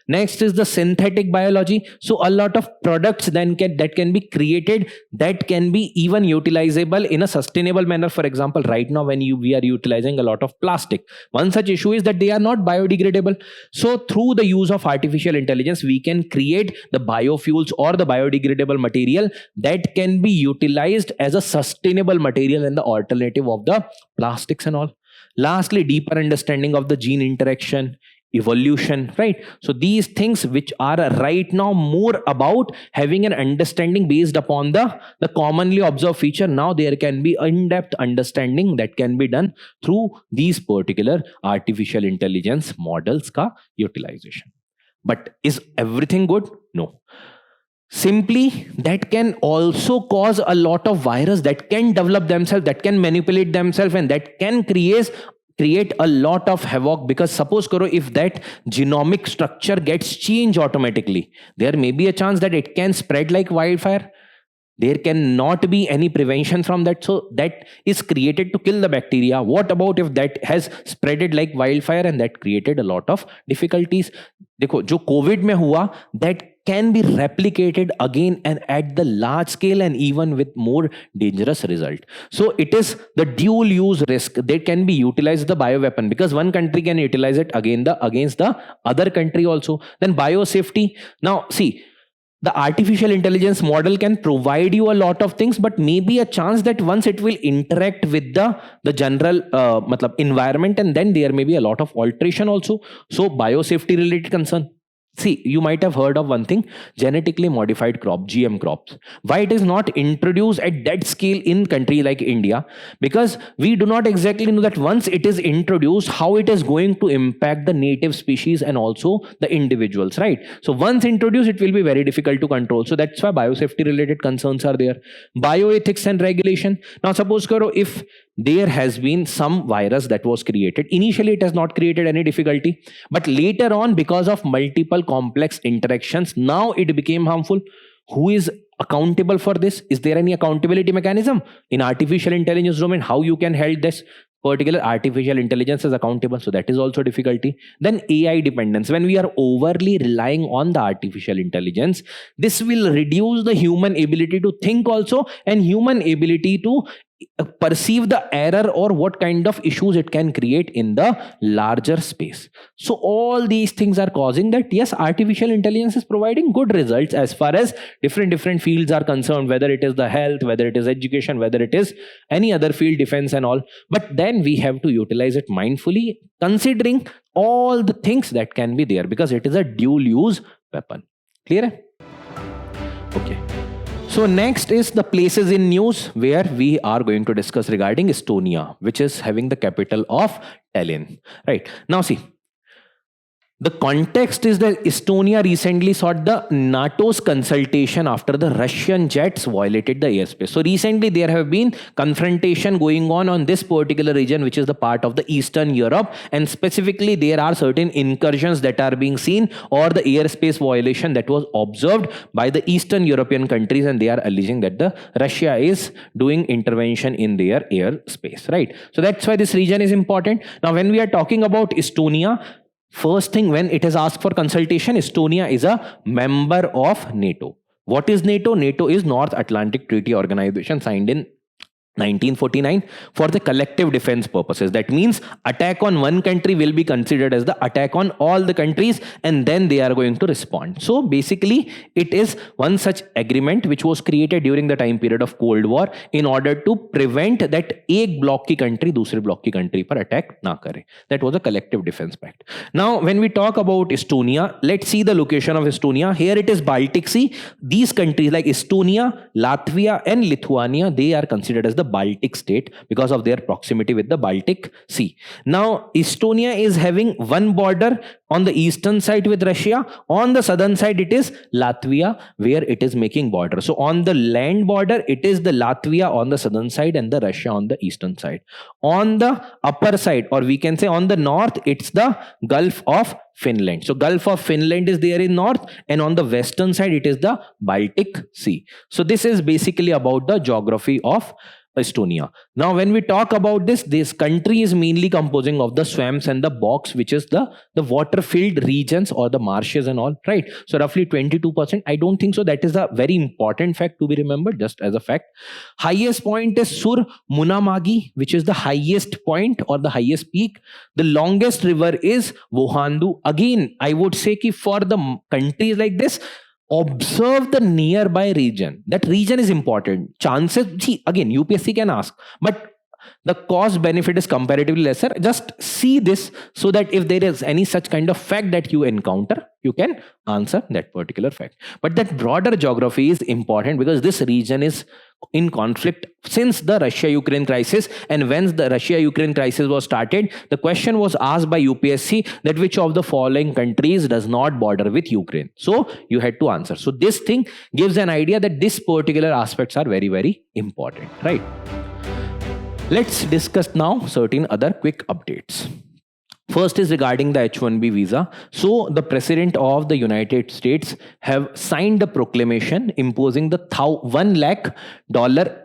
Next is the synthetic biology. So a lot of products then that can be created that can be even utilizable in a sustainable manner. For example, right now when we are utilizing a lot of plastic, one such issue is that they are not biodegradable. So through the use of artificial intelligence, we can create the biofuels or the biodegradable material that can be utilized as a sustainable material and the alternative of the plastics and all. Lastly, deeper understanding of the gene interaction, evolution, right? So these things which are right now more about having an understanding based upon the commonly observed feature, now there can be in-depth understanding that can be done through these particular artificial intelligence models ka utilization. But is everything good? No. Simply that can also cause a lot of virus that can develop themselves, that can manipulate themselves, and that can create a lot of havoc. Because suppose karo, if that genomic structure gets changed automatically, there may be a chance that it can spread like wildfire. There cannot be any prevention from that. So that is created to kill the bacteria. What about if that has spreaded like wildfire and that created a lot of difficulties? देखो जो Covid में हुआ, that can be replicated again and at the large scale and even with more dangerous result. So it is the dual use risk. They can be utilized the bioweapon because one country can utilize it against the other country also. Then biosafety. Now see, the artificial intelligence model can provide you a lot of things, but maybe a chance that once it will interact with the general environment, and then there may be a lot of alteration also. So biosafety related concern. See, you might have heard of one thing, genetically modified crop, GM crops. Why it is not introduced at that scale in country like India? Because we do not exactly know that once it is introduced, how it is going to impact the native species and also the individuals, right? So once introduced, it will be very difficult to control. So that's why biosafety related concerns are there. Bioethics and regulation. Now suppose karo, if there has been some virus that was created. Initially, it has not created any difficulty, but later on, because of multiple complex interactions, now it became harmful. Who is accountable for this? Is there any accountability mechanism in artificial intelligence domain? How you can hold this particular artificial intelligence is accountable? So that is also difficulty. Then AI dependence. When we are overly relying on the artificial intelligence, this will reduce the human ability to think also, and human ability to perceive the error or what kind of issues it can create in the larger space. So all these things are causing that, yes, artificial intelligence is providing good results as far as different fields are concerned, whether it is the health, whether it is education, whether it is any other field, defense and all. But then we have to utilize it mindfully, considering all the things that can be there, because it is a dual use weapon. Clear? Okay. So next is the places in news where we are going to discuss regarding Estonia, which is having the capital of Tallinn. Right. Now see, the context is that Estonia recently sought the NATO's consultation after the Russian jets violated the airspace. So recently there have been confrontation going on this particular region, which is the part of the Eastern Europe, and specifically there are certain incursions that are being seen or the airspace violation that was observed by the Eastern European countries, and they are alleging that the Russia is doing intervention in their airspace, right? So that's why this region is important. Now when we are talking about Estonia, first thing, when it is asked for consultation, Estonia is a member of NATO. What is NATO? NATO is North Atlantic Treaty Organization, signed in 1949 for the collective defense purposes. That means attack on one country will be considered as the attack on all the countries, and then they are going to respond. So basically it is one such agreement which was created during the time period of Cold War in order to prevent that एक bloc की country दूसरे bloc की country पर attack ना करे. That was a collective defense pact. Now when we talk about Estonia, let's see the location of Estonia. Here it is Baltic Sea. These countries like Estonia, Latvia and Lithuania, they are considered as the the Baltic state because of their proximity with the Baltic Sea. Now, Estonia is having one border on the eastern side with Russia. On the southern side, it is Latvia, where it is making border. So on the land border, it is the Latvia on the southern side and the Russia on the eastern side. On the upper side, or we can say on the north, it's the Gulf of Finland. So Gulf of Finland is there in north, and on the western side, it is the Baltic Sea. So this is basically about the geography of Estonia. Now, when we talk about this country is mainly composing of the swamps and the bogs, which is the water-filled regions or the marshes and all, right? So roughly 22%. I don't think so. That is a very important fact to be remembered, just as a fact. Highest point is Sur Munamagi, which is the highest point or the highest peak. The longest river is Vohandu. Again, I would say that for the countries like this, observe the nearby region. That region is important. Chances, see, again, UPSC can ask, but the cost benefit is comparatively lesser. Just see this so that if there is any such kind of fact that you encounter, you can answer that particular fact. But that broader geography is important because this region is in conflict since the Russia-Ukraine crisis. And when the Russia-Ukraine crisis was started, the question was asked by UPSC that which of the following countries does not border with Ukraine. So you had to answer. So this thing gives an idea that these particular aspects are very, very important, right? Let's discuss now certain other quick updates. First is regarding the H-1B visa. So the President of the United States have signed a proclamation imposing the $1 lakh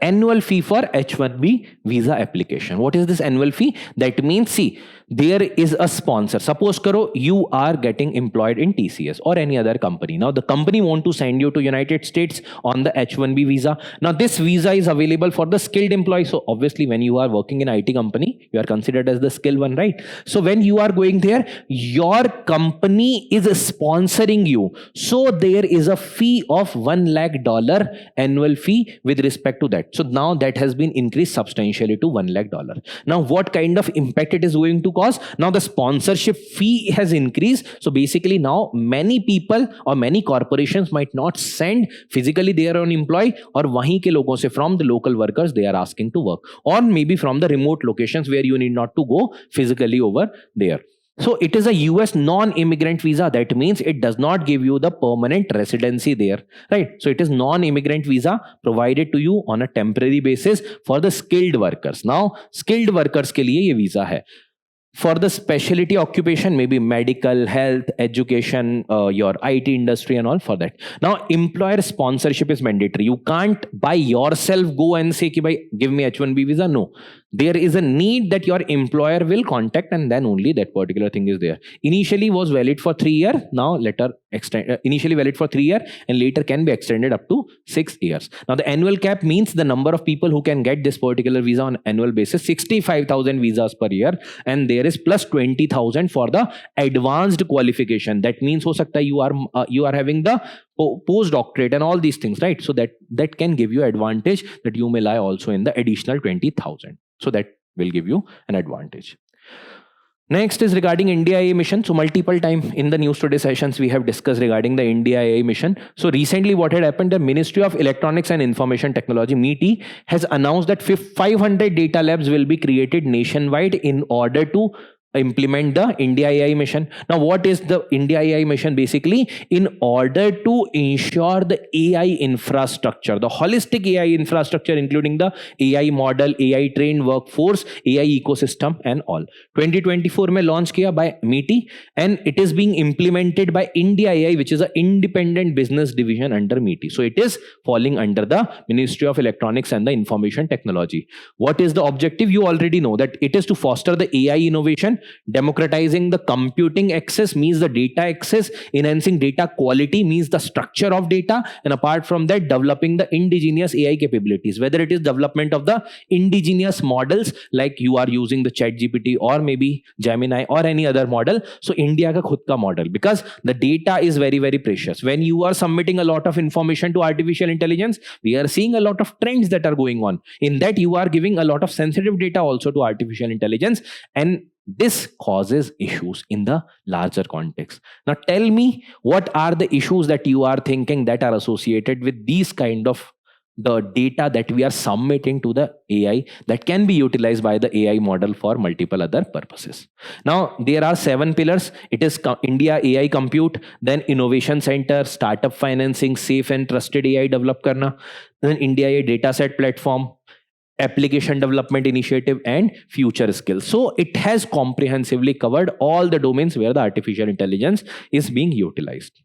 annual fee for H-1B visa application. What is this annual fee? That means, see, there is a sponsor. Suppose karo you are getting employed in TCS or any other company. Now the company want to send you to United States on the H-1B visa. Now this visa is available for the skilled employee. So obviously when you are working in IT company, you are considered as the skilled one, right? So when you are going there, your company is sponsoring you. So there is a fee of $1 lakh annual fee with respect to that. So now that has been increased substantially to $1 lakh. Now what kind of impact it is going to cause? Now the sponsorship fee has increased. So basically now many people or many corporations might not send physically their own employee, or wahi ke logon se, from the local workers they are asking to work, or maybe from the remote locations where you need not to go physically over there. So it is a US non-immigrant visa. That means it does not give you the permanent residency there, right? So it is non-immigrant visa provided to you on a temporary basis for the skilled workers. Now skilled workers ke liye ye visa hai. For the specialty occupation, maybe medical, health, education, your IT industry and all, for that. Now, employer sponsorship is mandatory. You can't by yourself go and say, ki bhai, give me H-1B visa. No. There is a need that your employer will contact, and then only that particular thing is there. Initially was valid for 3 years. Now later initially valid for 3 years and later can be extended up to 6 years. Now the annual cap means the number of people who can get this particular visa on annual basis, 65,000 visas per year, and there is plus 20,000 for the advanced qualification. That means ho sakta you are having the postdoctorate and all these things, right? So that can give you advantage that you may lie also in the additional 20,000. So that will give you an advantage. Next is regarding India AI mission. So multiple time in the News Today sessions we have discussed regarding the India AI mission. So recently what had happened, the Ministry of Electronics and Information Technology, MeitY, has announced that 500 data labs will be created nationwide in order to implement the India AI mission. Now what is the India AI mission? Basically, in order to ensure the AI infrastructure, the holistic AI infrastructure, including the AI model, AI trained workforce, AI ecosystem and all. 2024 mein launch kiya by MeitY, and it is being implemented by India AI, which is an independent business division under MeitY. So it is falling under the Ministry of Electronics and the Information Technology. What is the objective? You already know that it is to foster the AI innovation, democratizing the computing access means the data access, enhancing data quality means the structure of data, and apart from that, developing the indigenous AI capabilities, whether it is development of the indigenous models like you are using the ChatGPT or maybe Gemini or any other model. So India ka khud ka model, because the data is very, very precious. When you are submitting a lot of information to artificial intelligence, we are seeing a lot of trends that are going on. In that, you are giving a lot of sensitive data also to artificial intelligence, and this causes issues in the larger context. Now tell me, what are the issues that you are thinking that are associated with these kind of the data that we are submitting to the AI that can be utilized by the AI model for multiple other purposes. Now, there are 7 pillars. It is India AI Compute, then Innovation Center, Startup Financing, Safe and Trusted AI develop karna, then India AI Dataset Platform, Application Development Initiative, and Future Skills. So it has comprehensively covered all the domains where the artificial intelligence is being utilized.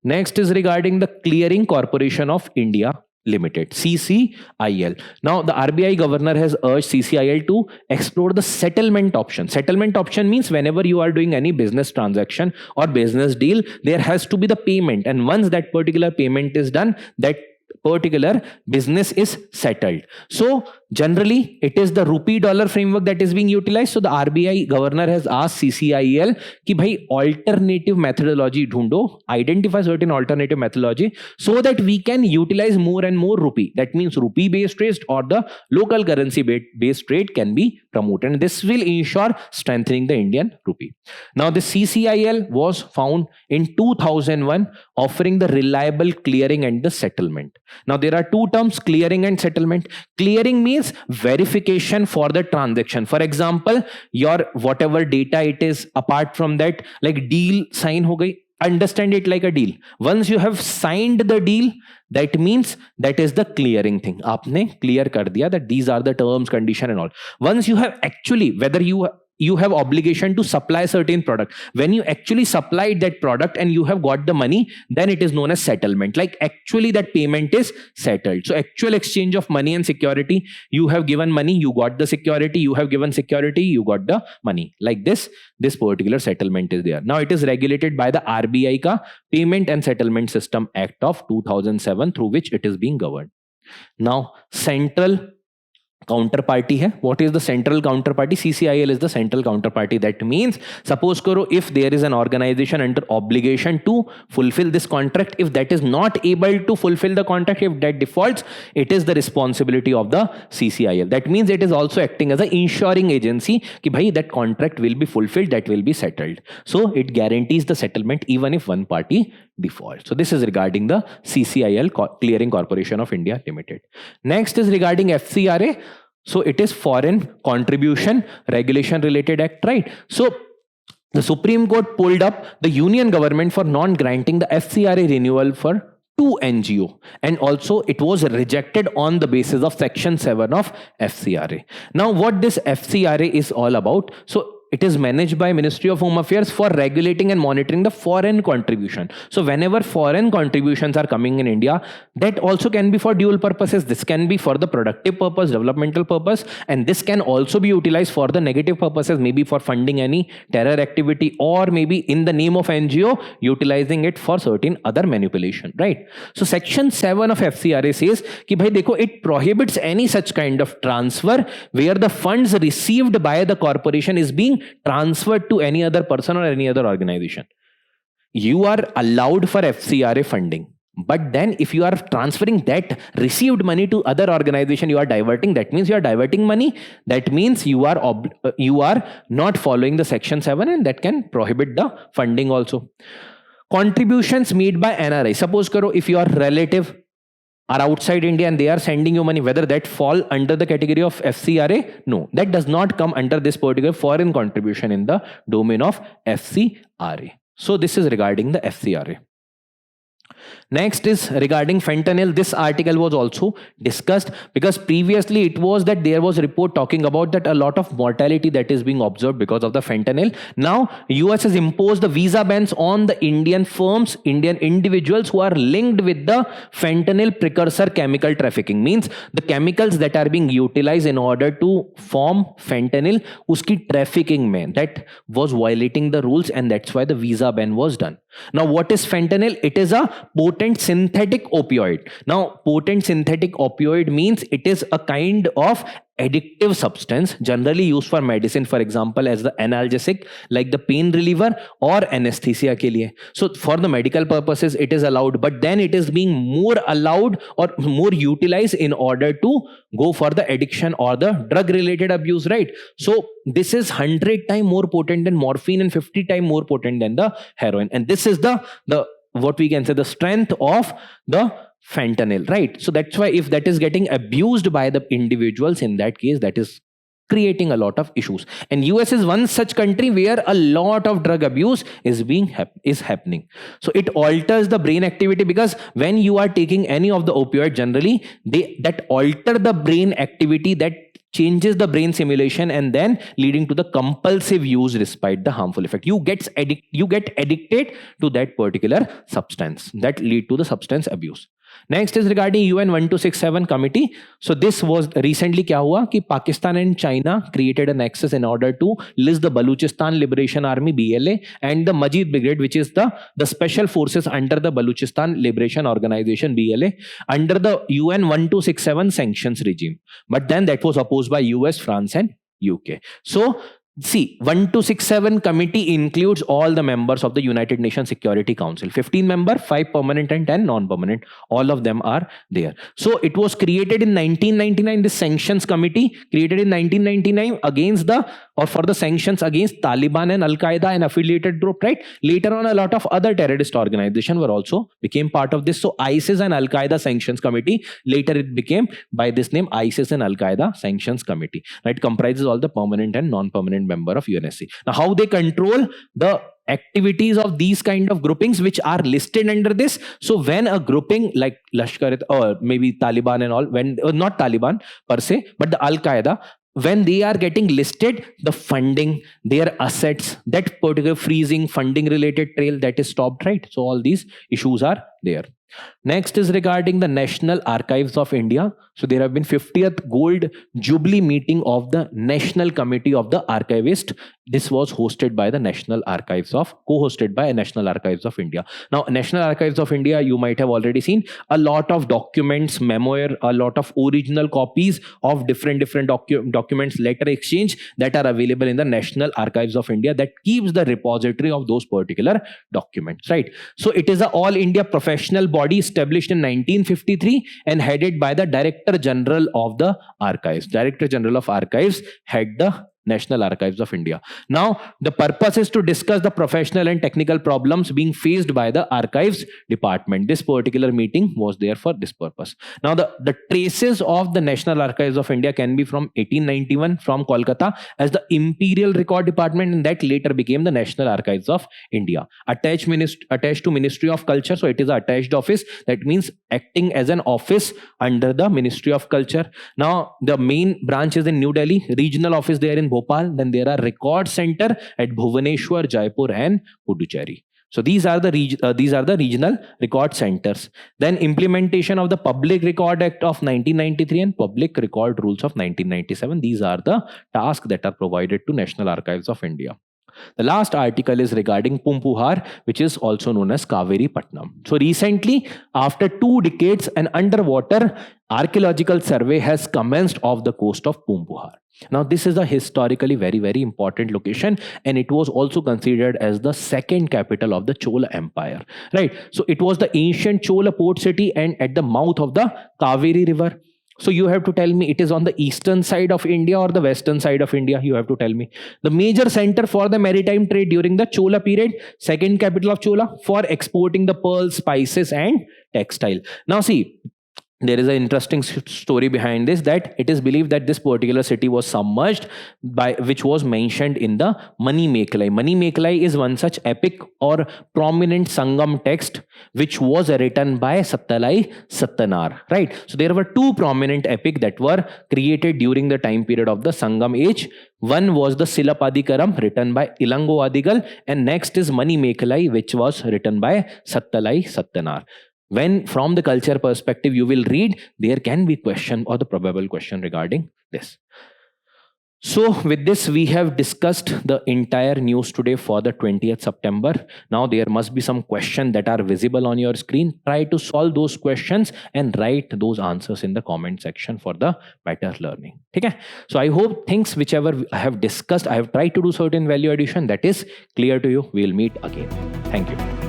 Next is regarding the Clearing Corporation of India Limited, CCIL. Now, the RBI governor has urged CCIL to explore the settlement option. Settlement option means whenever you are doing any business transaction or business deal, there has to be the payment. And once that particular payment is done, that particular business is settled. So generally it is the rupee dollar framework that is being utilized. So the RBI governor has asked CCIL कि भाई alternative methodology ढूंढो, identify certain alternative methodology so that we can utilize more and more rupee. That means rupee based trade or the local currency based trade can be promoted, and this will ensure strengthening the Indian rupee. Now the CCIL was found in 2001 offering the reliable clearing and the settlement. Now there are two terms, clearing and settlement. Clearing means verification for the transaction. For example, your whatever data it is, apart from that, like deal sign ho gayi, understand it like a deal. Once you have signed the deal, that means that is the clearing thing. Aapne clear kar diya that these are the terms, condition and all. Once you have actually, whether you have obligation to supply certain product, when you actually supplied that product and you have got the money, then it is known as settlement. Like actually that payment is settled. So actual exchange of money and security, you have given money, you got the security, you have given security, you got the money. Like this particular settlement is there. Now it is regulated by the RBI ka Payment and Settlement System Act of 2007, through which it is being governed. Now central counterparty hai. What is the central counterparty? CCIL is the central counterparty. That means, suppose karo, if there is an organization under obligation to fulfill this contract, if that is not able to fulfill the contract, if that defaults, it is the responsibility of the CCIL. That means it is also acting as an ensuring agency ki bhai that contract will be fulfilled, that will be settled. So it guarantees the settlement even if one party defaults. So this is regarding the CCIL, Clearing Corporation of India Limited. Next is regarding FCRA. So it is Foreign Contribution Regulation Related Act, right? So the Supreme Court pulled up the union government for non-granting the FCRA renewal for 2 NGO, and also it was rejected on the basis of Section 7 of FCRA. Now what this FCRA is all about? So it is managed by Ministry of Home Affairs for regulating and monitoring the foreign contribution. So whenever foreign contributions are coming in India, that also can be for dual purposes. This can be for the productive purpose, developmental purpose, and this can also be utilized for the negative purposes, maybe for funding any terror activity, or maybe in the name of NGO, utilizing it for certain other manipulation, right? So Section 7 of FCRA says ki bhai dekho, it prohibits any such kind of transfer where the funds received by the corporation is being transferred to any other person or any other organization. You are allowed for FCRA funding, but then if you are transferring that received money to other organization, you are diverting. That means you are diverting money. That means you are not following the Section 7, and that can prohibit the funding also. Contributions made by NRI. Suppose karo, if your relative are outside India and they are sending you money, whether that fall under the category of FCRA? No, that does not come under this particular foreign contribution in the domain of FCRA. So this is regarding the FCRA. Next is regarding fentanyl. This article was also discussed because previously it was that there was a report talking about that a lot of mortality that is being observed because of the fentanyl. Now US has imposed the visa bans on the Indian firms, Indian individuals who are linked with the fentanyl precursor chemical trafficking. Means the chemicals that are being utilized in order to form fentanyl, uski trafficking mein, that was violating the rules, and that's why the visa ban was done. Now what is fentanyl? It is a potent synthetic opioid. Now potent synthetic opioid means it is a kind of addictive substance generally used for medicine, for example as the analgesic, like the pain reliever or anesthesia ke liye. So for the medical purposes it is allowed, but then it is being more allowed or more utilized in order to go for the addiction or the drug related abuse, right? So this is 100 times more potent than morphine and 50 times more potent than the heroin, and this is the what we can say the strength of the fentanyl, right? So that's why if that is getting abused by the individuals, in that case, that is creating a lot of issues. And US is one such country where a lot of drug abuse is happening. So it alters the brain activity, because when you are taking any of the opioid, generally that alter the brain activity, that changes the brain simulation, and then leading to the compulsive use despite the harmful effect. You get addicted to that particular substance, that lead to the substance abuse. Next is regarding UN 1267 committee. So this was recently क्या हुआ कि Pakistan and China created a nexus in order to list the Baluchistan Liberation Army BLA and the Majid Brigade, which is the special forces under the Baluchistan Liberation Organization BLA under the UN 1267 sanctions regime. But then that was opposed by US, France and UK. So see, 1267 committee includes all the members of the United Nations Security Council. 15 members, 5 permanent and 10 non-permanent. All of them are there. So it was created in 1999. This sanctions committee created in 1999 for the sanctions against Taliban and Al-Qaeda and affiliated group, right? Later on, a lot of other terrorist organizations were also became part of this. So ISIS and Al-Qaeda sanctions committee, later it became by this name, ISIS and Al-Qaeda sanctions committee. Right? Comprises all the permanent and non-permanent member of UNSC. Now, how they control the activities of these kind of groupings which are listed under this. So when a grouping like Lashkar or maybe Taliban and all, when not Taliban per se, but the Al-Qaeda, when they are getting listed, the funding, their assets, that particular freezing, funding related trail, that is stopped, right? So all these issues are there. Next is regarding the National Archives of India. So there have been 50th Gold Jubilee meeting of the National Committee of the Archivist. This was hosted by the National Archives of, co-hosted by National Archives of India. Now, National Archives of India, you might have already seen a lot of documents, memoir, a lot of original copies of different documents, letter exchange that are available in the National Archives of India, that keeps the repository of those particular documents, right? So it is an all India professional body established in 1953 and headed by the Director General of the Archives. Director General of Archives head the National Archives of India. Now, the purpose is to discuss the professional and technical problems being faced by the Archives Department. This particular meeting was there for this purpose. Now, the traces of the National Archives of India can be from 1891 from Kolkata as the Imperial Record Department, and that later became the National Archives of India. Attached to Ministry of Culture, so it is an attached office. That means acting as an office under the Ministry of Culture. Now, the main branch is in New Delhi, regional office there in Bhopal. Then there are record center at Bhubaneswar, Jaipur and Puducherry. So these are the regional record centers. Then implementation of the Public Record Act of 1993 and Public Record Rules of 1997. These are the tasks that are provided to National Archives of India. The last article is regarding Pumpuhar, which is also known as Kaveri Patnam. So recently, after 2 decades, an underwater archaeological survey has commenced off the coast of Pumpuhar. Now, this is a historically very, very important location, and it was also considered as the second capital of the Chola Empire, right? So it was the ancient Chola port city and at the mouth of the Kaveri River. So you have to tell me, it is on the eastern side of India or the western side of India? You have to tell me. The major center for the maritime trade during the Chola period, second capital of Chola, for exporting the pearls, spices and textile. Now see, there is an interesting story behind this, that it is believed that this particular city was submerged, by which was mentioned in the Mani Mekalai. Mani Mekalai is one such epic or prominent Sangam text which was written by Sattalai Sattanar, right? So there were 2 prominent epic that were created during the time period of the Sangam age. One was the Silapadikaram written by Ilango Adigal, and next is Mani Mekalai, which was written by Sattalai Sattanar. When from the culture perspective you will read, there can be question or the probable question regarding this. So with this, we have discussed the entire news today for the 20th September. Now there must be some questions that are visible on your screen. Try to solve those questions and write those answers in the comment section for the better learning. Okay? So I hope things whichever I have discussed, I have tried to do certain value addition that is clear to you. We will meet again. Thank you.